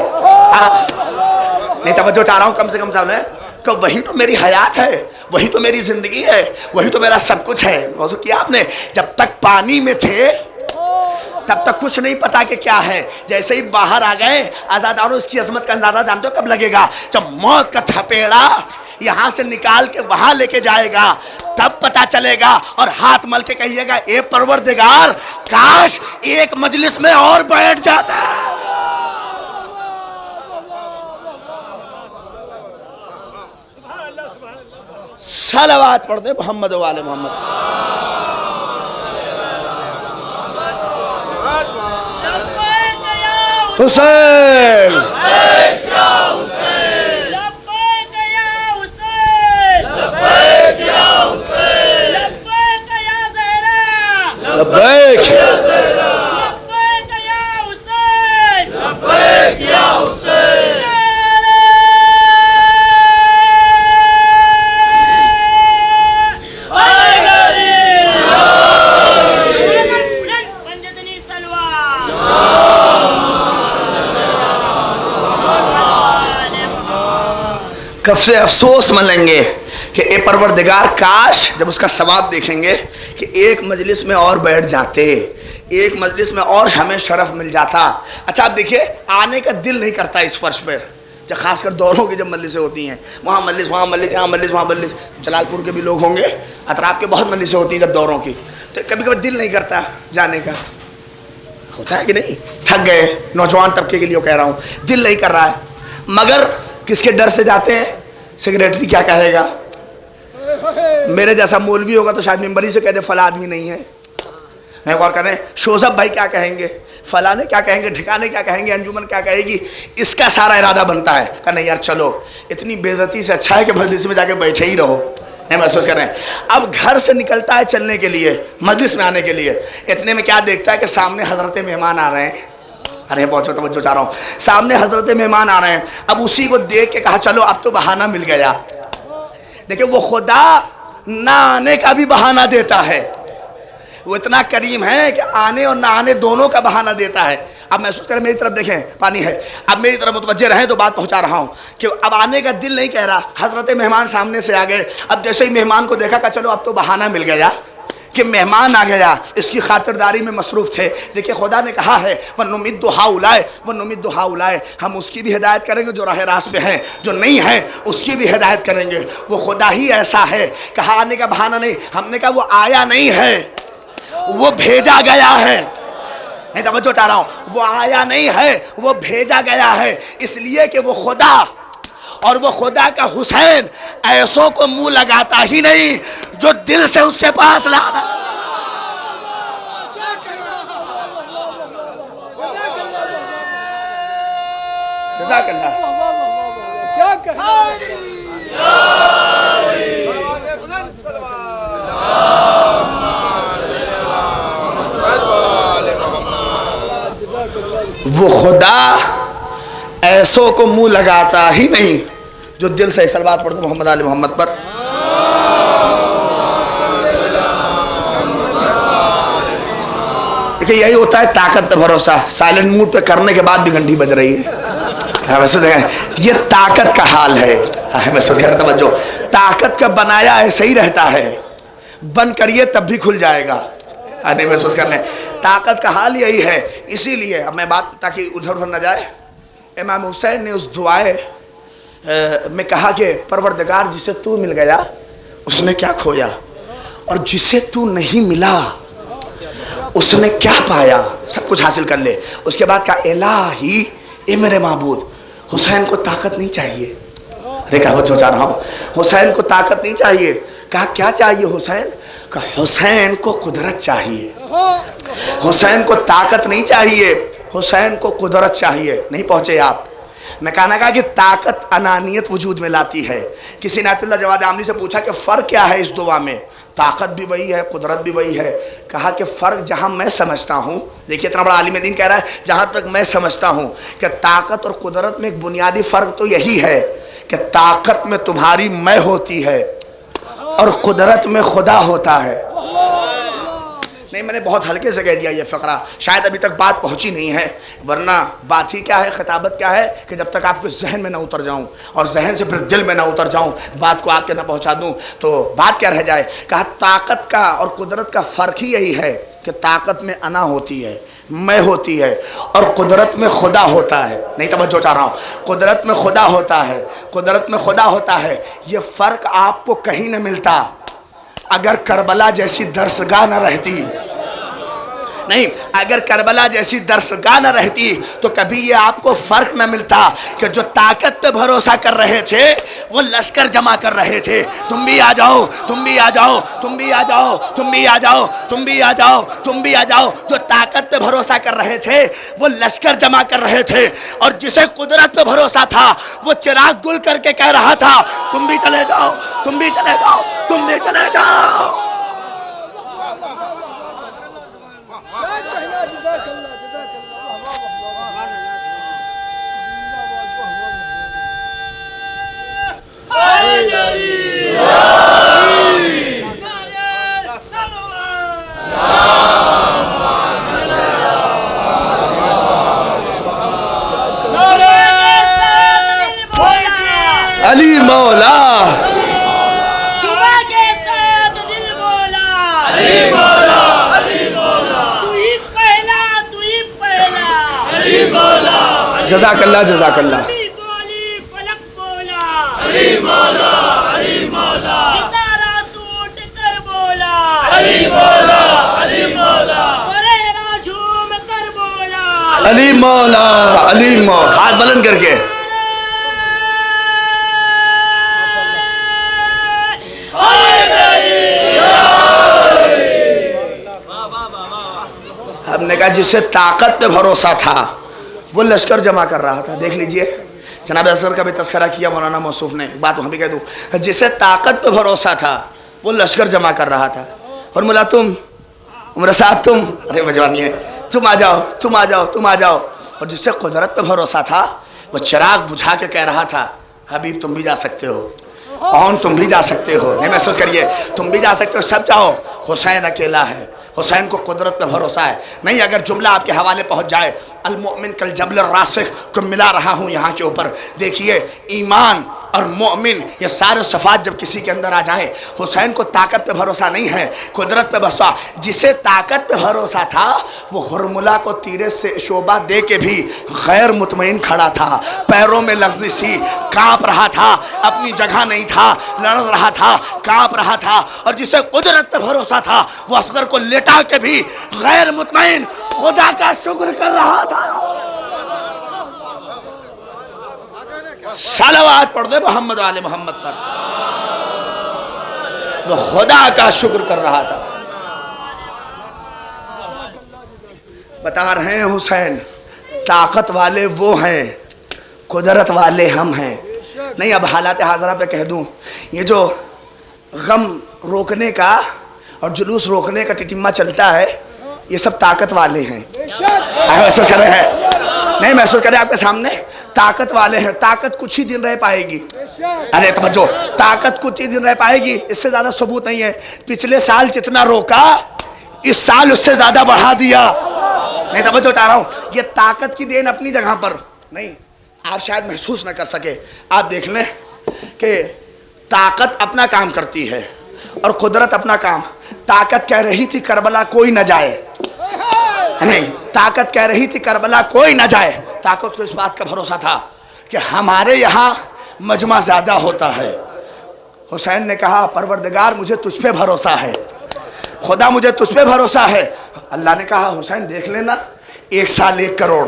نہیں, توجہ چاہ رہا ہوں کم سے کم سامنے کہ وہی تو میری حیات ہے, وہی تو میری زندگی ہے, وہی تو میرا سب کچھ ہے. موضوع کیا آپ نے, جب تک پانی میں تھے تب تک کچھ نہیں پتا کہ کیا ہے. جیسے ہی باہر آ گئے آزادانوں, اس کی عظمت کا اندازہ جانتے ہو کب لگے گا؟ جب موت کا تھپیڑا یہاں سے نکال کے وہاں لے کے جائے گا تب پتا چلے گا. اور ہاتھ مل کے کہیے گا اے پروردگار کاش ایک مجلس میں اور بیٹھ جاتا. صلوات پڑھ دے محمد و آل محمد. حسین لبیک کب سے افسوس ملیں گے کہ اے پروردگار کاش جب اس کا ثواب دیکھیں گے کہ ایک مجلس میں اور بیٹھ جاتے, ایک مجلس میں اور ہمیں شرف مل جاتا. اچھا آپ دیکھیے آنے کا دل نہیں کرتا اس فرش پر, جب خاص کر دوروں کی جب مجلسیں ہوتی ہیں, وہاں مجلس وہاں مجلس یہاں مجلس وہاں مجلس. جلال پور کے بھی لوگ ہوں گے, اطراف کے بہت مجلسیں ہوتی ہیں جب دوروں کی, تو کبھی کبھی دل نہیں کرتا جانے کا. ہوتا ہے کہ نہیں؟ تھک گئے, نوجوان طبقے کے لیے کہہ رہا ہوں, دل نہیں کر رہا ہے. مگر کس کے ڈر سے جاتے ہیں؟ سیکریٹری کیا کہے گا, میرے جیسا مولوی ہوگا تو شاید ممبری سے کہہ دے فلاں آدمی نہیں ہے. میں غور کر رہے ہیں شوزب بھائی کیا کہیں گے, فلاں نے کیا کہیں گے, ٹھکانے کیا کہیں گے, انجمن کیا کہے گی. اس کا سارا ارادہ بنتا ہے کہ نہیں یار چلو اتنی بے عزتی سے اچھا ہے کہ مجلس میں جا کے بیٹھے ہی رہو. نہیں محسوس کر رہے ہیں. اب گھر سے نکلتا ہے چلنے کے لیے, مجلس میں آنے کے لیے, اتنے میں کیا دیکھتا ہے کہ سامنے حضرت مہمان آ رہے ہیں. ارے بہت توجہ چاہ رہا ہوں, سامنے حضرت مہمان آ رہے ہیں. اب اسی کو دیکھ کے کہا چلو اب تو بہانہ مل گیا. دیکھیں وہ خدا نہ آنے کا بھی بہانہ دیتا ہے. وہ اتنا کریم ہے کہ آنے اور نہ آنے دونوں کا بہانہ دیتا ہے. اب محسوس کریں، میری طرف دیکھیں، پانی ہے، اب میری طرف متوجہ رہیں تو بات پہنچا رہا ہوں کہ اب آنے کا دل نہیں کہہ رہا. حضرت مہمان سامنے سے آ گئے. اب جیسے ہی مہمان کو دیکھا کہ چلو اب تو بہانہ مل گیا کہ مہمان آ گیا، اس کی خاطرداری میں مصروف تھے. دیکھیں خدا نے کہا ہے وَنُمِدُّ هَؤُلَاءِ وَنُمِدُّ هَؤُلَاءِ، ہم اس کی بھی ہدایت کریں گے جو راہ راست پہ ہیں، جو نہیں ہیں اس کی بھی ہدایت کریں گے. وہ خدا ہی ایسا ہے. کہا آنے کا بہانہ نہیں، ہم نے کہا وہ آیا نہیں ہے، وہ بھیجا گیا ہے. نہیں توجہ چاہ رہا ہوں، وہ آیا نہیں ہے، وہ بھیجا گیا ہے. اس لیے کہ وہ خدا اور وہ خدا کا حسین ایسوں کو منہ لگاتا ہی نہیں جو دل سے اس کے پاس لانا. جزاک اللہ. وہ خدا ایسوں کو منہ لگاتا ہی نہیں جو دل سے. صلوات پڑھتے محمد علی محمد پر. کہ یہی ہوتا ہے طاقت پہ بھروسہ. سائلنٹ موڈ پہ کرنے کے بعد بھی گھنٹی بج رہی ہے. یہ طاقت کا حال ہے. محسوس کر توجہ، طاقت کا بنایا ایسے ہی رہتا ہے، بند کریے تب بھی کھل جائے گا. نہیں محسوس کرنے، طاقت کا حال یہی ہے. اسی لیے اب میں بات تاکہ ادھر ادھر نہ جائے، امام حسین نے اس دعائے میں کہا کہ پروردگار جسے تو مل گیا اس نے کیا کھویا، اور جسے تو نہیں ملا اس نے کیا پایا، سب کچھ حاصل کر لے. اس کے بعد کہا الہی اے میرے معبود، حسین کو طاقت نہیں چاہیے. ارے کہا بچوں چاہ رہا ہوں، حسین کو طاقت نہیں چاہیے. کہا کیا چاہیے حسین؟ کہا حسین کو قدرت چاہیے. حسین کو طاقت نہیں چاہیے، حسین کو قدرت چاہیے. نہیں پہنچے آپ. میں کہا کہ طاقت انانیت وجود میں لاتی ہے. کسی نے آیت اللہ جواد عاملی سے پوچھا کہ فرق کیا ہے اس دعا میں؟ طاقت بھی وہی ہے، قدرت بھی وہی ہے. کہا کہ فرق جہاں میں سمجھتا ہوں، دیکھیے اتنا بڑا عالم دین کہہ رہا ہے جہاں تک میں سمجھتا ہوں کہ طاقت اور قدرت میں ایک بنیادی فرق تو یہی ہے کہ طاقت میں تمہاری میں ہوتی ہے اور قدرت میں خدا ہوتا ہے. نہیں میں نے بہت ہلکے سے کہہ دیا یہ فقرہ، شاید ابھی تک بات پہنچی نہیں ہے، ورنہ بات ہی کیا ہے، خطابت کیا ہے کہ جب تک آپ کے ذہن میں نہ اتر جاؤں اور ذہن سے پھر دل میں نہ اتر جاؤں، بات کو آپ کے نہ پہنچا دوں تو بات کیا رہ جائے. کہا طاقت کا اور قدرت کا فرق ہی یہی ہے کہ طاقت میں انا ہوتی ہے، میں ہوتی ہے، اور قدرت میں خدا ہوتا ہے. نہیں توجہ چاہ رہا ہوں، قدرت میں خدا ہوتا ہے، قدرت میں خدا ہوتا ہے. یہ فرق آپ کو کہیں نہ ملتا اگر کربلا جیسی درسگاہ نہ رہتی. نہیں، اگر کربلا جیسی درسگاہ نہ رہتی تو کبھی یہ آپ کو فرق نہ ملتا کہ جو طاقت پہ بھروسہ کر رہے تھے وہ لشکر جمع کر رہے تھے. تم بھی آ جاؤ، تم بھی آ جاؤ، تم بھی آ جاؤ، تم بھی آ جاؤ، تم بھی آ جاؤ، تم بھی آ جاؤ. جو طاقت پہ بھروسہ کر رہے تھے وہ لشکر جمع کر رہے تھے، اور جسے قدرت پہ بھروسہ تھا وہ چراغ گل کر کے کہہ رہا تھا تم بھی چلے جاؤ، تم بھی چلے جاؤ، تم بھی چلے جاؤ. علی مولا جزاک اللہ جزاک اللہ. علی مولا علی مولا، ہاتھ بلند کر کے ہم نے کہا جسے طاقت پہ بھروسہ تھا وہ لشکر جمع کر رہا تھا. دیکھ لیجئے جناب اصغر کا بھی تذکرہ کیا مولانا موصوف نے. ایک بات وہاں بھی کہہ دوں، جسے طاقت پہ بھروسہ تھا وہ لشکر جمع کر رہا تھا. اور مولا تم عمر صاحب تم، ارے بجوانی ہے، تم آ جاؤ، تم آ جاؤ، تم آ جاؤ. اور جس سے قدرت پہ بھروسہ تھا وہ چراغ بجھا کے کہہ رہا تھا حبیب تم بھی جا سکتے ہو. اور تم بھی جا سکتے ہو، نہیں محسوس کریے، تم بھی جا سکتے ہو، سب جاؤ، حسین اکیلا ہے، حسین کو قدرت پہ بھروسہ ہے۔ نہیں اگر جملہ آپ کے حوالے پہنچ جائے، المؤمن کالجبل الراسخ کو ملا رہا ہوں یہاں کے اوپر، دیکھیے ایمان اور مومن یہ سارے صفات جب کسی کے اندر آ جائیں، حسین کو طاقت پہ بھروسہ نہیں ہے، قدرت پہ بھروسہ۔ جسے طاقت پہ بھروسہ تھا وہ ہرملہ کو تیرے سے شعبہ دے کے بھی غیر مطمئن کھڑا تھا، پیروں میں لغزش سی، کانپ رہا تھا، اپنی جگہ نہیں تھا، لڑ رہا تھا، کانپ رہا تھا۔ اور جسے قدرت پہ بھروسہ تھا وہ اصغر کو لٹا کے بھی غیر مطمئن خدا کا شکر کر رہا تھا۔ صلوات پڑھ دے محمد آل محمد پر، وہ خدا کا شکر کر رہا تھا۔ بتا رہے ہیں حسین طاقت والے وہ ہیں، قدرت والے ہم ہیں۔ نہیں اب حالات حاضرہ پہ کہہ دوں، یہ جو غم روکنے کا اور جلوس روکنے کا ٹٹیما چلتا ہے یہ سب طاقت والے ہیں۔ محسوس کر رہے ہیں؟ نہیں محسوس کرے آپ کے سامنے طاقت والے ہیں۔ طاقت کچھ ہی دن رہ پائے گی، ارے توجہ، طاقت کچھ ہی دن رہ پائے گی، اس سے زیادہ ثبوت نہیں ہے۔ پچھلے سال جتنا روکا اس سال اس سے زیادہ بڑھا دیا۔ نہیں توجہ چاہ رہا ہوں، یہ طاقت کی دین اپنی جگہ پر نہیں، آپ شاید محسوس نہ کر سکے۔ آپ دیکھ لیں کہ طاقت اپنا کام کرتی ہے اور قدرت اپنا کام۔ طاقت کہہ رہی تھی کربلا کوئی نہ جائے، نہیں، طاقت کہہ رہی تھی کربلا کوئی نہ جائے۔ طاقت کو اس بات کا بھروسہ تھا کہ ہمارے یہاں مجمع زیادہ ہوتا ہے۔ حسین نے کہا پروردگار مجھے تجھ پہ بھروسہ ہے، خدا مجھے تجھ پہ بھروسہ ہے۔ اللہ نے کہا حسین دیکھ لینا، 1 سال 1 کروڑ،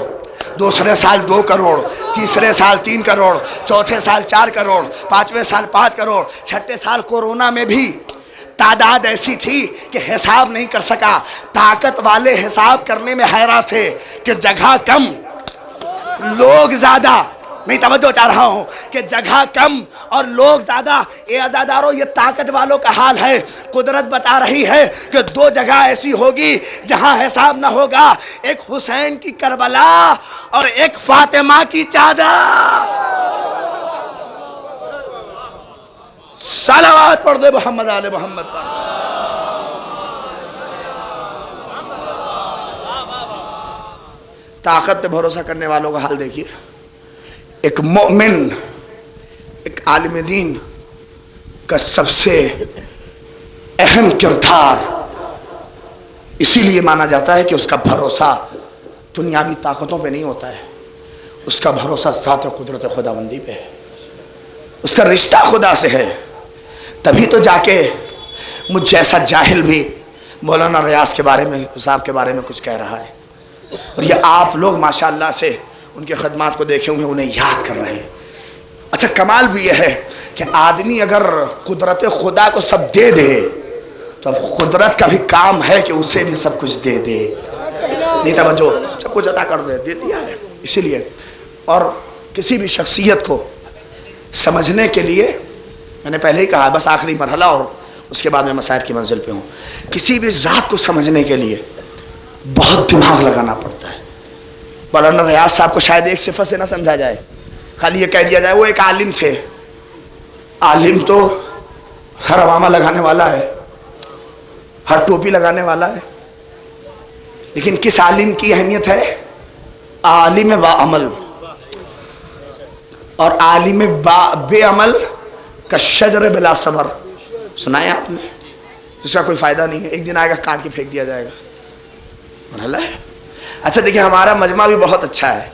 دوسرے سال 2 کروڑ، تیسرے سال 3 کروڑ، چوتھے سال 4 کروڑ، 5ویں سال 5 کروڑ، 6ٹھے سال کورونا میں بھی تعداد ایسی تھی کہ حساب نہیں کر سکا۔ طاقت والے حساب کرنے میں حیران تھے کہ جگہ کم لوگ زیادہ۔ نہیں توجہ چاہ رہا ہوں کہ جگہ کم اور لوگ زیادہ۔ اے عزادارو یہ طاقت والوں کا حال ہے۔ قدرت بتا رہی ہے کہ 2 جگہ ایسی ہوگی جہاں حساب نہ ہوگا، ایک حسین کی کربلا اور ایک فاطمہ کی چادر۔ صلوات پڑھ دے محمد آل محمد پر۔ طاقت پہ بھروسہ کرنے والوں کا حال دیکھیے، ایک مومن، ایک عالم دین کا سب سے اہم کردار اسی لیے مانا جاتا ہے کہ اس کا بھروسہ دنیاوی طاقتوں پہ نہیں ہوتا ہے، اس کا بھروسہ ذات و قدرت خداوندی پہ ہے، اس کا رشتہ خدا سے ہے۔ تبھی تو جا کے مجھ جیسا جاہل بھی مولانا ریاض کے بارے میں، صاحب کے بارے میں کچھ کہہ رہا ہے، اور یہ آپ لوگ ماشاءاللہ سے ان کے خدمات کو دیکھے ہوئے انہیں یاد کر رہے ہیں۔ اچھا کمال بھی یہ ہے کہ آدمی اگر قدرت خدا کو سب دے دے تو اب قدرت کا بھی کام ہے کہ اسے بھی سب کچھ دے دے۔ نہیں توجہ، سب کچھ عطا کر دے دیا ہے۔ اسی لیے اور کسی بھی شخصیت کو سمجھنے کے لیے میں نے پہلے ہی کہا، بس آخری مرحلہ اور اس کے بعد میں مصائب کی منزل پہ ہوں، کسی بھی ذات کو سمجھنے کے لیے بہت دماغ لگانا پڑتا ہے۔ مولانا ریاض صاحب کو شاید ایک صفت سے نہ سمجھا جائے، خالی یہ کہہ دیا جائے وہ ایک عالم تھے۔ عالم تو ہر عوامہ لگانے والا ہے، ہر ٹوپی لگانے والا ہے، لیکن کس عالم کی اہمیت ہے؟ عالم با عمل، اور عالم بے عمل کا شجر بلا ثمر، سنا ہے آپ نے؟ جس کا کوئی فائدہ نہیں ہے، ایک دن آئے گا کاٹ کے پھینک دیا جائے گا، مرحلہ ہے۔ اچھا دیکھیں ہمارا مجمع بھی بہت اچھا ہے،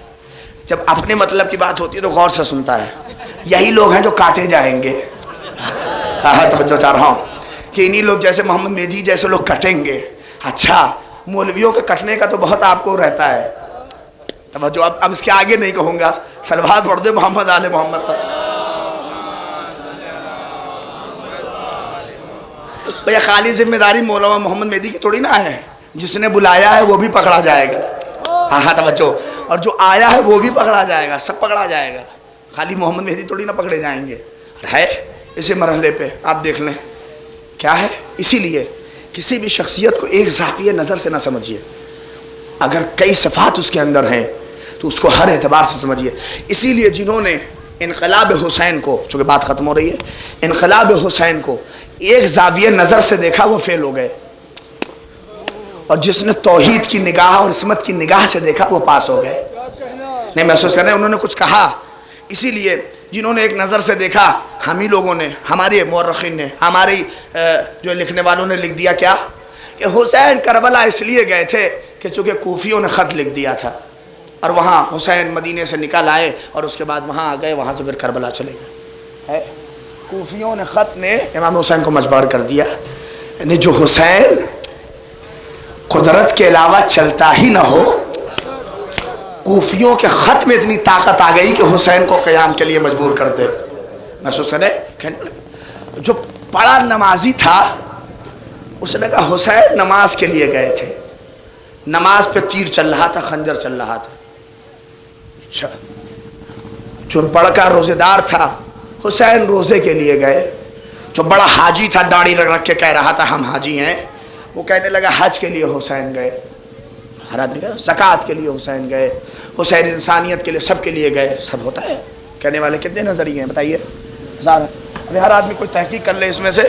جب اپنے مطلب کی بات ہوتی ہے تو غور سے سنتا ہے۔ یہی لوگ ہیں جو کاٹے جائیں گے، توجہ چاہ رہا ہوں کہ انہی لوگ جیسے محمد مہدی جیسے لوگ کٹیں گے۔ اچھا مولویوں کے کٹنے کا تو بہت آپ کو رہتا ہے، توجہ اب اس کے آگے نہیں کہوں گا۔ صلوات پڑھ دے محمد آل محمد پر۔ بھئی خالی ذمہ داری مولانا محمد مہدی کی تھوڑی نہ ہے، جس نے بلایا ہے وہ بھی پکڑا جائے گا۔ ہاں توجہ، اور جو آیا ہے وہ بھی پکڑا جائے گا، سب پکڑا جائے گا، خالی محمد مہدی تھوڑی نہ پکڑے جائیں گے۔ اور ہے اسی مرحلے پہ آپ دیکھ لیں کیا ہے۔ اسی لیے کسی بھی شخصیت کو ایک زاویہ نظر سے نہ سمجھیے، اگر کئی صفات اس کے اندر ہیں تو اس کو ہر اعتبار سے سمجھیے۔ اسی لیے جنہوں نے انقلاب حسین کو، چونکہ بات ختم ہو رہی ہے، انقلاب حسین کو ایک زاویہ نظر سے دیکھا وہ فیل ہو گئے، اور جس نے توحید کی نگاہ اور عصمت کی نگاہ سے دیکھا وہ پاس ہو گئے۔ نہیں محسوس کر رہے ہیں انہوں نے کچھ کہا، اسی لیے جنہوں نے ایک نظر سے دیکھا، ہم ہی لوگوں نے، ہمارے مورخین نے، ہماری جو لکھنے والوں نے لکھ دیا کیا کہ حسین کربلا اس لیے گئے تھے کہ چونکہ کوفیوں نے خط لکھ دیا تھا، اور وہاں حسین مدینے سے نکل آئے اور اس کے بعد وہاں آ گئے، وہاں سے پھر کربلا چلے گئے۔ کوفیوں نے خط نے امام حسین کو مجبور کر دیا، یعنی جو حسین قدرت کے علاوہ چلتا ہی نہ ہو، کوفیوں کے خط میں اتنی طاقت آ گئی کہ حسین کو قیام کے لیے مجبور کر دے۔ محسوس کریں، جو بڑا نمازی تھا اس نے کہا حسین نماز کے لیے گئے تھے، نماز پہ تیر چل رہا تھا، خنجر چل رہا تھا۔ اچھا، جو بڑا کا روزے دار تھا حسین روزے کے لیے گئے، جو بڑا حاجی تھا داڑھی رکھ کے کہہ رہا تھا ہم حاجی ہیں، وہ کہنے لگا حج کے لیے حسین گئے، ہر آدمی گئے، زکوٰۃ کے لیے حسین گئے، حسین انسانیت کے لیے، سب کے لیے گئے۔ سب ہوتا ہے، کہنے والے کتنے نظریے ہیں بتائیے؟ ہزار۔ ابھی ہر آدمی کوئی تحقیق کر لے اس میں سے۔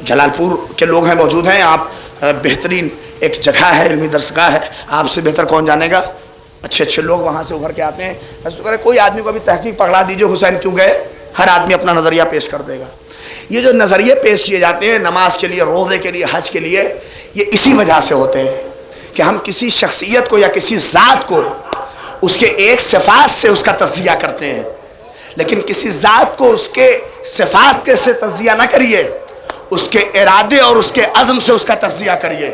جلال پور کے لوگ ہیں، موجود ہیں، آپ بہترین ایک جگہ ہے، علمی درسگاہ ہے، آپ سے بہتر کون جانے گا، اچھے اچھے لوگ وہاں سے ابھر کے آتے ہیں۔ کوئی آدمی کو بھی تحقیق پکڑا دیجئے حسین کیوں گئے، ہر آدمی اپنا نظریہ پیش کر دے گا۔ یہ جو نظریے پیش کیے جاتے ہیں نماز کے لیے، روزے کے لیے، حج کے لیے، یہ اسی وجہ سے ہوتے ہیں کہ ہم کسی شخصیت کو یا کسی ذات کو اس کے ایک صفات سے اس کا تزکیہ کرتے ہیں، لیکن کسی ذات کو اس کے صفات کے سے تزکیہ نہ کریے، اس کے ارادے اور اس کے عزم سے اس کا تزکیہ کریے۔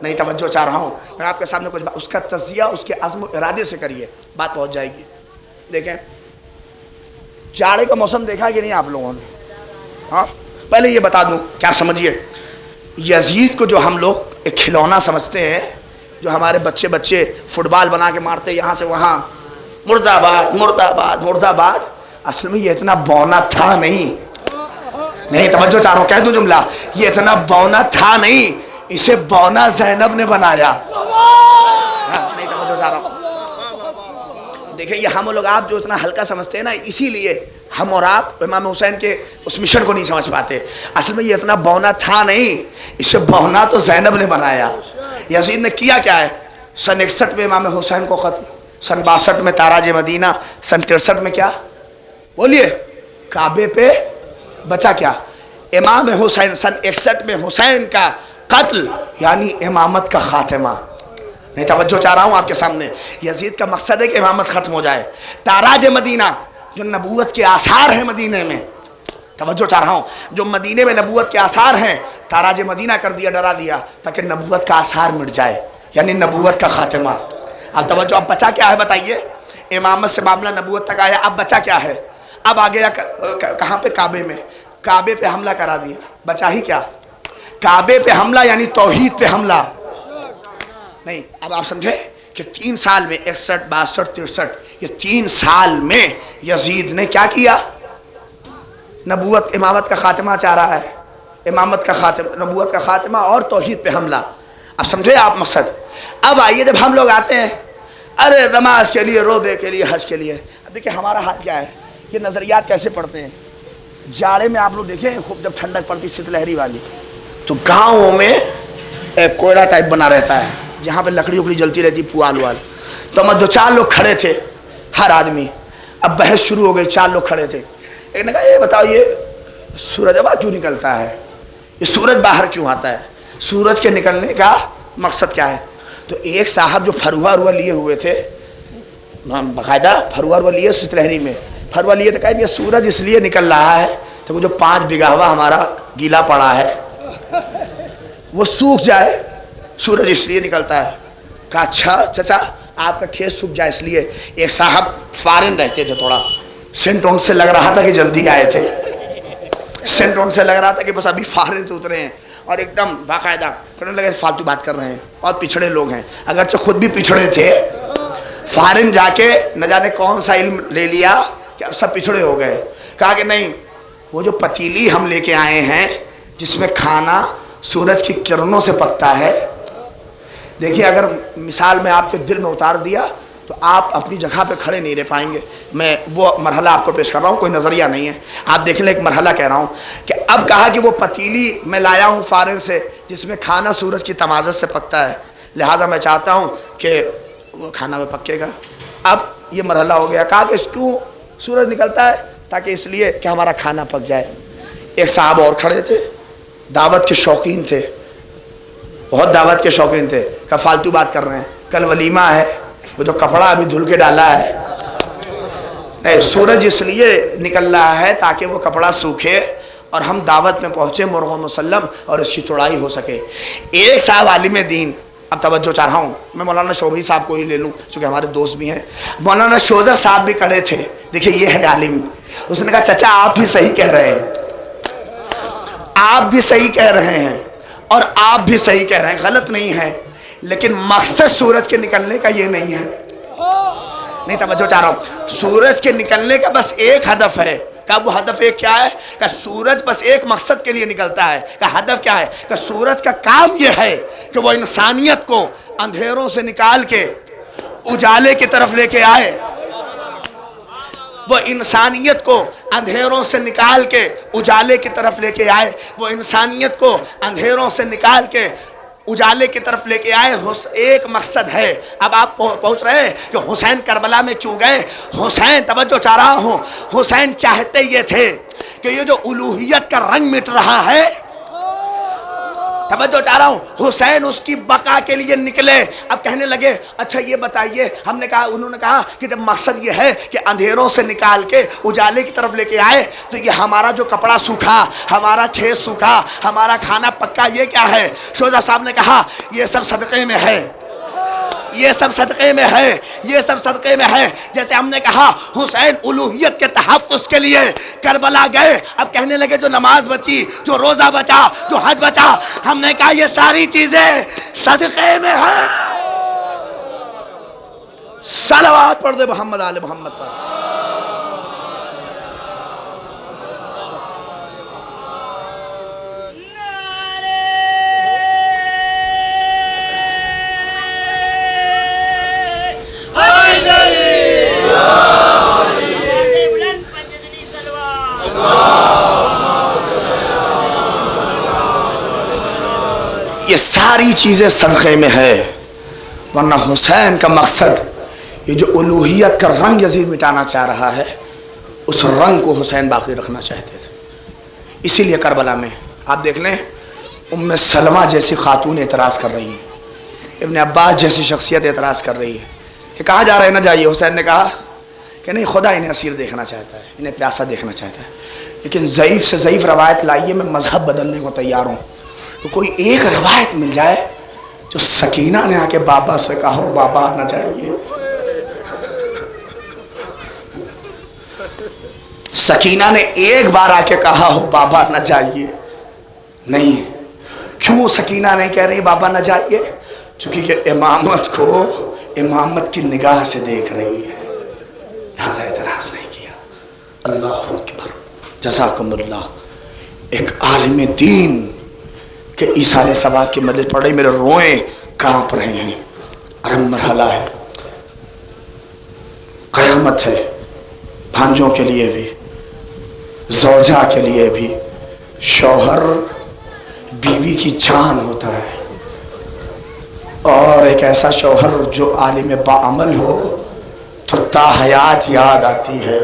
نہیں توجہ چاہ رہا ہوں میں آپ کے سامنے کچھ اس کا تزکیہ اس کے عزم و ارادے سے کریے، بات پہنچ جائے گی۔ دیکھیں جاڑے کا موسم دیکھا کہ نہیں آپ لوگوں نے؟ ہاں، پہلے یہ بتا دوں کیا سمجھیے، یزید کو جو ہم لوگ ایک کھلونا سمجھتے ہیں، جو ہمارے بچے فٹ بال بنا کے مارتے یہاں سے وہاں، مرد آباد مرد آباد مرد آباد، اصل میں یہ اتنا بونا تھا نہیں۔ نہیں توجہ چاہ رہا ہوں، کہہ دوں جملہ، یہ اتنا بونا تھا نہیں، اسے بونا زینب نے بنایا۔ نہیں توجہ چاہ رہا ہوں، دیکھیں یہ ہم لوگ آپ جو اتنا ہلکا سمجھتے ہیں نا، اسی لیے ہم اور آپ امام حسین کے اس مشن کو نہیں سمجھ پاتے۔ اصل میں یہ اتنا بونا تھا نہیں، اسے بونا تو زینب نے بنایا۔ یزید نے کیا کیا ہے، سن 61 میں امام حسین کو قتل، سن 62 میں تاراج مدینہ، سن 63 میں کیا بولیے، کعبے پہ بچا کیا، امام حسین، سن 61 میں حسین کا قتل یعنی امامت کا خاتمہ۔ نہیں توجہ چاہ رہا ہوں آپ کے سامنے، یزید کا مقصد ہے کہ امامت ختم ہو جائے۔ تاراج مدینہ جو نبوت کے آثار ہیں مدینے میں، توجہ چاہ رہا ہوں، جو مدینے میں نبوت کے آثار ہیں، تاراج مدینہ کر دیا، ڈرا دیا تاکہ نبوت کا آثار مٹ جائے، یعنی نبوت کا خاتمہ۔ اب توجہ، اب بچا کیا ہے بتائیے، امامت سے معاملہ نبوت تک آیا، اب بچا کیا ہے، اب آ گیا کہاں پہ، کعبے میں، کعبے پہ حملہ کرا دیا، بچا ہی کیا، کعبے پہ حملہ یعنی توحید پہ حملہ۔ نہیں اب آپ سمجھے کہ 3 سال میں 61 62 63 یہ 3 سال میں یزید نے کیا کیا، نبوت امامت کا خاتمہ چاہ رہا ہے، امامت کا خاتمہ، نبوت کا خاتمہ اور توحید پہ حملہ۔ اب سمجھے آپ مقصد۔ اب آئیے جب ہم لوگ آتے ہیں ارے نماز کے لیے، روزے کے لیے، حج کے لیے، اب دیکھیں ہمارا حال کیا ہے، یہ نظریات کیسے پڑھتے ہیں۔ جاڑے میں آپ لوگ دیکھیں خوب جب ٹھنڈک پڑتی سیت لہری والی، تو گاؤں میں ایک کوئلہ ٹائپ بنا رہتا ہے جہاں پہ لکڑی اکڑی جلتی رہتی، پوال وال، تو ہم 2-4 لوگ کھڑے تھے ہر آدمی، اب بحث شروع ہو گئی، 4 لوگ کھڑے تھے، ایک نے کہا یہ بتاؤ یہ سورج اب کیوں نکلتا ہے، یہ سورج باہر کیوں آتا ہے، سورج کے نکلنے کا مقصد کیا ہے۔ تو ایک صاحب جو پھروا اروا لیے ہوئے تھے، باقاعدہ پھروا اروا لیے سیت لہری میں، پھروا لیے تو کہا یہ سورج اس لیے نکل رہا ہے تو وہ جو 5 بگھا ہمارا گیلا پڑا ہے وہ سوکھ جائے، سورج اس لیے نکلتا ہے۔ کہا اچھا چچا آپ کا کھیت سوکھ جائے اس لیے۔ ایک صاحب فارن رہتے تھے، تھوڑا سینٹ ان سے لگ رہا تھا کہ جلدی آئے تھے، سینٹ ان سے لگ رہا تھا کہ بس ابھی فارن سے اترے ہیں، اور ایک دم باقاعدہ کرنے لگے فالتو بات کر رہے ہیں، اور پچھڑے لوگ ہیں، اگرچہ خود بھی پچھڑے تھے، فارن جا کے نہ جانے کون سا علم لے لیا کہ اب سب پچھڑے ہو گئے۔ کہا کہ نہیں، وہ جو پتیلی ہم لے کے آئے ہیں جس میں کھانا سورج کی کرنوں سے پکتا ہے، دیکھیے اگر مثال میں آپ کے دل میں اتار دیا تو آپ اپنی جگہ پہ کھڑے نہیں رہ پائیں گے. میں وہ مرحلہ آپ کو پیش کر رہا ہوں, کوئی نظریہ نہیں ہے, آپ دیکھ لیں ایک مرحلہ کہہ رہا ہوں کہ اب کہا کہ وہ پتیلی میں لایا ہوں فارن سے جس میں کھانا سورج کی تمازت سے پکتا ہے, لہٰذا میں چاہتا ہوں کہ وہ کھانا میں پکے گا. اب یہ مرحلہ ہو گیا. کہا کہ اس کیوں سورج نکلتا ہے؟ تاکہ اس لیے کہ ہمارا کھانا پک جائے. ایک صاحب اور کھڑے تھے, دعوت کے شوقین تھے, بہت دعوت کے شوقین تھے, کہ فالتو بات کر رہے ہیں, کل ولیمہ ہے, وہ جو کپڑا ابھی دھل کے ڈالا ہے, نہیں, سورج اس لیے نکل رہا ہے تاکہ وہ کپڑا سوکھے اور ہم دعوت میں پہنچے مرغ و مسلم اور اس کی توڑائی ہو سکے. ایک صاحب عالم دین, اب توجہ چاہ رہا ہوں, میں مولانا شوبھی صاحب کو ہی لے لوں چونکہ ہمارے دوست بھی ہیں, مولانا شوذر صاحب بھی کھڑے تھے, دیکھیں یہ ہے عالم. اس نے کہا چچا آپ بھی صحیح کہہ رہے ہیں, آپ بھی صحیح کہہ رہے ہیں اور آپ بھی صحیح کہہ رہے ہیں, غلط نہیں ہے, لیکن مقصد سورج کے نکلنے کا یہ نہیں ہے. نہیں, توجہ چاہ رہا ہوں, سورج کے نکلنے کا بس ایک ہدف ہے. کہ وہ ہدف ایک کیا ہے؟ کہ سورج بس ایک مقصد کے لیے نکلتا ہے. کہ ہدف کیا ہے؟ کہ سورج کا کام یہ ہے کہ وہ انسانیت کو اندھیروں سے نکال کے اجالے کی طرف لے کے آئے. وہ انسانیت کو اندھیروں سے نکال کے اجالے کی طرف لے کے آئے. وہ انسانیت کو اندھیروں سے نکال کے اجالے کی طرف لے کے آئے. ایک مقصد ہے. اب آپ پہنچ رہے ہیں کہ حسین کربلا میں کیوں گئے. حسین, توجہ چاہ رہا ہوں, حسین چاہتے یہ تھے کہ یہ جو الوہیت کا رنگ مٹ رہا ہے, توجہ چاہ رہا ہوں, حسین اس کی بقا کے لیے نکلے. اب کہنے لگے اچھا یہ بتائیے, ہم نے کہا, انہوں نے کہا کہ جب مقصد یہ ہے کہ اندھیروں سے نکال کے اجالے کی طرف لے کے آئے, تو یہ ہمارا جو کپڑا سوکھا, ہمارا کھیت سوکھا, ہمارا کھانا پکا, یہ کیا ہے؟ شوذر صاحب نے کہا یہ سب صدقے میں ہے, یہ سب صدقے میں ہے, یہ سب صدقے میں ہے. جیسے ہم نے کہا حسین الوہیت کے تحفظ کے لیے کربلا گئے. اب کہنے لگے جو نماز بچی, جو روزہ بچا, جو حج بچا, ہم نے کہا یہ ساری چیزیں صدقے میں ہیں. صلوات پڑھ دے محمد آل محمد پر. یہ ساری چیزیں صدقے میں ہے, ورنہ حسین کا مقصد یہ جو الوہیت کا رنگ یزید مٹانا چاہ رہا ہے, اس رنگ کو حسین باقی رکھنا چاہتے تھے. اسی لیے کربلا میں آپ دیکھ لیں, ام سلمہ جیسی خاتون اعتراض کر رہی ہیں, ابن عباس جیسی شخصیت اعتراض کر رہی ہے کہ کہاں جا رہے ہیں, نہ جائیے. حسین نے کہا کہ نہیں, خدا انہیں اسیر دیکھنا چاہتا ہے, انہیں پیاسا دیکھنا چاہتا ہے, لیکن ضعیف سے ضعیف روایت لائیے, میں مذہب بدلنے کو تیار ہوں. تو کوئی ایک روایت مل جائے جو سکینہ نے آ کے بابا سے کہا ہو بابا نہ جائیے. سکینہ نے ایک بار آ کے کہا ہو بابا نہ جائیے. نہیں, کیوں سکینہ نہیں کہہ رہی بابا نہ جائیے؟ چونکہ یہ امامت کو امامت کی نگاہ سے دیکھ رہی ہے, لہذا اعتراض نہیں کیا. اللہ اکبر, جزاکم اللہ. ایک عالم دین کہ عیسیٰ سواد کی مجلس پڑھ رہی, میرے روئیں کانپ رہے ہیں. ارم مرحلہ ہے, قیامت ہے, بھانجوں کے لیے بھی, زوجہ کے لیے بھی. شوہر بیوی کی جان ہوتا ہے, اور ایک ایسا شوہر جو عالم باعمل ہو تو تا حیات یاد آتی ہے.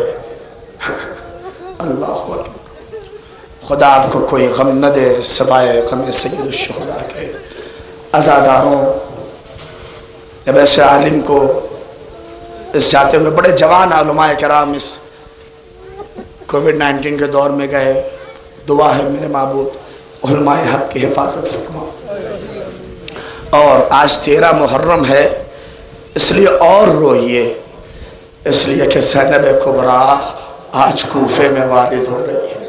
اللہ اکبر. خدا آپ کو کوئی غم نہ دے سوائے غم سید الشہداء کے. عزاداروں, جب ایسے عالم کو اس جاتے ہوئے بڑے جوان علماء کرام اس کووڈ-19 کے دور میں گئے, دعا ہے میرے معبود علماء حق کی حفاظت فرما. اور آج 13 محرم ہے, اس لیے اور روئیے, اس لیے کہ زینب کبریٰ آج کوفے میں وارد ہو رہی ہے.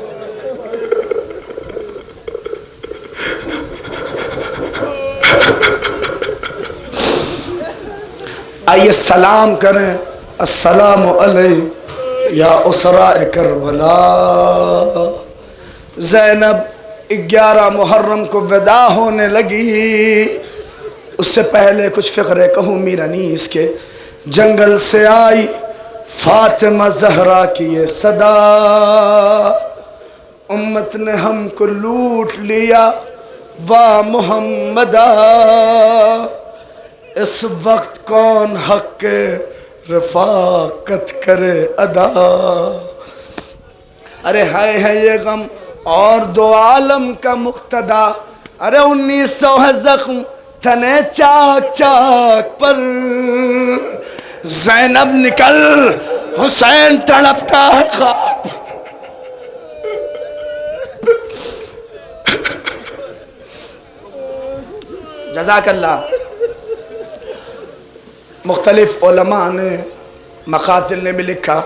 آئیے سلام کریں, السلام علیہ یا اسراء کربلا. زینب 11 محرم کو ودا ہونے لگی, اس سے پہلے کچھ فقرے کہوں میر انیس کے. جنگل سے آئی فاطمہ زہرا کی یہ صدا، امت نے ہم کو لوٹ لیا واہ محمدہ، اس وقت کون حق کے رفاقت کرے ادا، ارے ہے یہ غم اور دو عالم کا مقتدا، ارے 1900 ہے زخم تنے چاک چاک پر، زینب نکل حسین تڑپتا ہے خواب، جزاک اللہ۔ مختلف علماء نے مقاتل نے بھی لکھا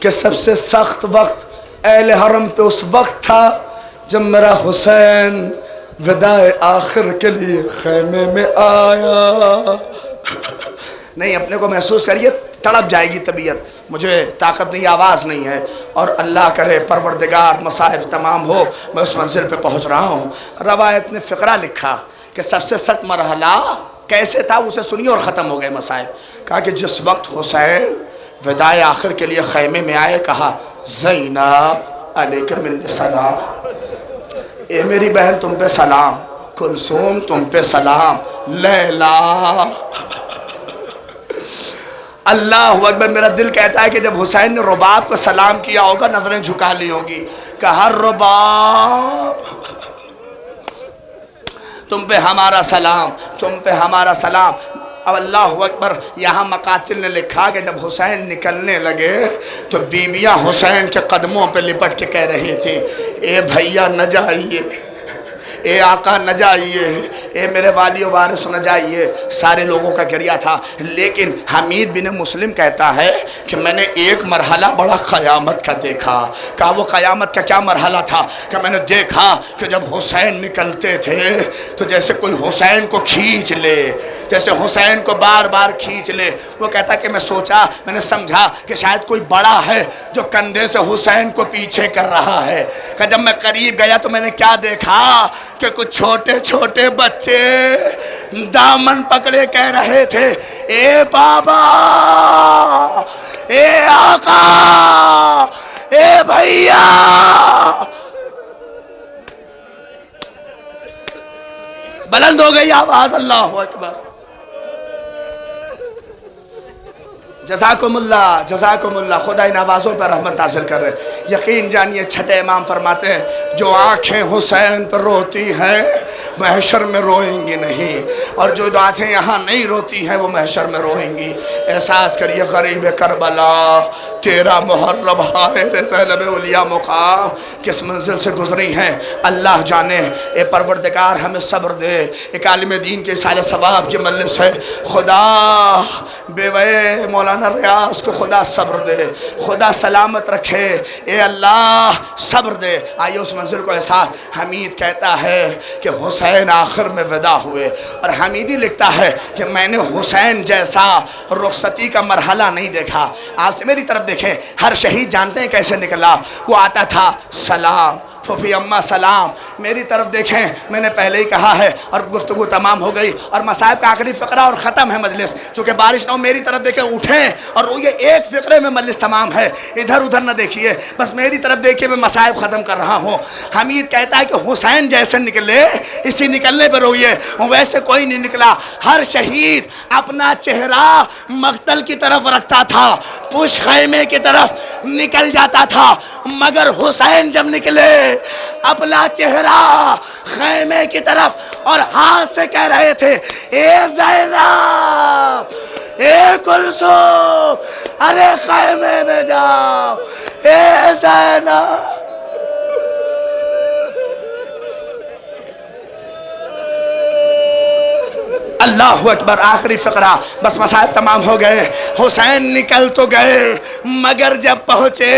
کہ سب سے سخت وقت اہل حرم پہ اس وقت تھا جب میرا حسین وداع آخر کے لیے خیمے میں آیا، نہیں اپنے کو محسوس کریے، تڑپ جائے گی طبیعت، مجھے طاقت نہیں، آواز نہیں ہے، اور اللہ کرے پروردگار مصائب تمام ہو میں اس منزل پہ پہنچ رہا ہوں۔ روایت نے فقرہ لکھا کہ سب سے سخت مرحلہ کیسے تھا، اسے سنیے اور ختم ہو گئے مسائب۔ کہا کہ جس وقت حسین وداع آخر کے لیے خیمے میں آئے، کہا زینب علیکم منی سلام، اے میری بہن تم پہ سلام، کلثوم تم پہ سلام، لیلا، اللہ اکبر۔ میرا دل کہتا ہے کہ جب حسین نے رباب کو سلام کیا ہوگا نظریں جھکا لی ہوگی، کہا رباب تم پہ ہمارا سلام، تم پہ ہمارا سلام۔ اب اللہ اکبر، یہاں مقاتل نے لکھا کہ جب حسین نکلنے لگے تو بیویاں حسین کے قدموں پہ لپٹ کے کہہ رہی تھی، اے بھیا نہ جائیے، اے آقا نہ جائیے، اے میرے والی و وارث نہ جائیے۔ سارے لوگوں کا گریہ تھا، لیکن حمید بن مسلم کہتا ہے کہ میں نے ایک مرحلہ بڑا قیامت کا دیکھا۔ کہا وہ قیامت کا کیا مرحلہ تھا؟ کہ میں نے دیکھا کہ جب حسین نکلتے تھے تو جیسے کوئی حسین کو کھینچ لے، جیسے حسین کو بار بار کھینچ لے۔ وہ کہتا کہ میں سوچا، میں نے سمجھا کہ شاید کوئی بڑا ہے جو کندھے سے حسین کو پیچھے کر رہا ہے۔ کہ جب میں قریب گیا تو میں نے کیا دیکھا کہ کچھ چھوٹے چھوٹے بچے دامن پکڑے کہہ رہے تھے، اے بابا، اے آقا، اے بھیا۔ بلند ہو گئی آواز، اللہ اکبر۔ جزاکم اللہ، جزاکم اللہ، خدا ان آوازوں پر رحمت حاصل کر رہے۔ یقین جانیے چھٹے امام فرماتے ہیں جو آنکھیں حسین پر روتی ہیں محشر میں روئیں گی نہیں، اور جو آنکھیں یہاں نہیں روتی ہیں وہ محشر میں روئیں گی۔ احساس کریے غریب کربلا، تیرا محرم حائر زینب اولیاء مقام کس منزل سے گزری ہیں اللہ جانے۔ اے پروردگار ہمیں صبر دے، ایک عالم دین کے سال ثواب کی مجلس ہے، خدا بیوے مولانا ریاض کو خدا صبر دے، خدا سلامت رکھے، اے اللہ صبر دے۔ آئیے اس منزل کو احساس۔ حمید کہتا ہے کہ حسین آخر میں ودا ہوئے، اور حمیدی لکھتا ہے کہ میں نے حسین جیسا رخصتی کا مرحلہ نہیں دیکھا۔ آج میری طرف دیکھیں، ہر شہید جانتے ہیں کیسے نکلا، وہ آتا تھا سلام، پھوپھی اماں سلام، میری طرف دیکھیں، میں نے پہلے ہی کہا ہے اور گفتگو تمام ہو گئی اور مصائب کا آخری فقرہ اور ختم ہے مجلس، چونکہ بارش نہ ہو، میری طرف دیکھیں، اٹھیں اور یہ ایک فقرے میں مجلس تمام ہے، ادھر ادھر نہ دیکھیے، بس میری طرف دیکھیے، میں مصائب ختم کر رہا ہوں۔ حمید کہتا ہے کہ حسین جیسے نکلے اسی نکلنے پر روئیے، ویسے کوئی نہیں نکلا۔ ہر شہید اپنا چہرہ مقتل کی طرف رکھتا تھا، پش خیمے کی طرف نکل جاتا تھا، مگر حسین جب نکلے اپنا چہرہ خیمے کی طرف اور ہاتھ سے کہہ رہے تھے، اے زینب، اے کلثوم، ارے خیمے میں جاؤ، اے زینب۔ اللہ اکبر، آخری فقرہ، بس مسائل تمام ہو گئے۔ حسین نکل تو گئے، مگر جب پہنچے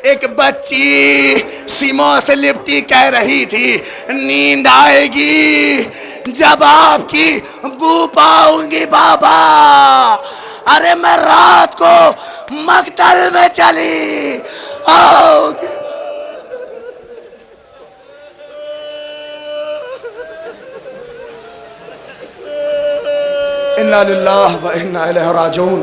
ایک بچی سیموں سے لپٹی کہہ رہی تھی، نیند آئے گی جب آپ کی بو پاؤں گی بابا، ارے میں رات کو مقتل میں چلی آؤ گی۔ انا للہ و انا الیہ راجعون۔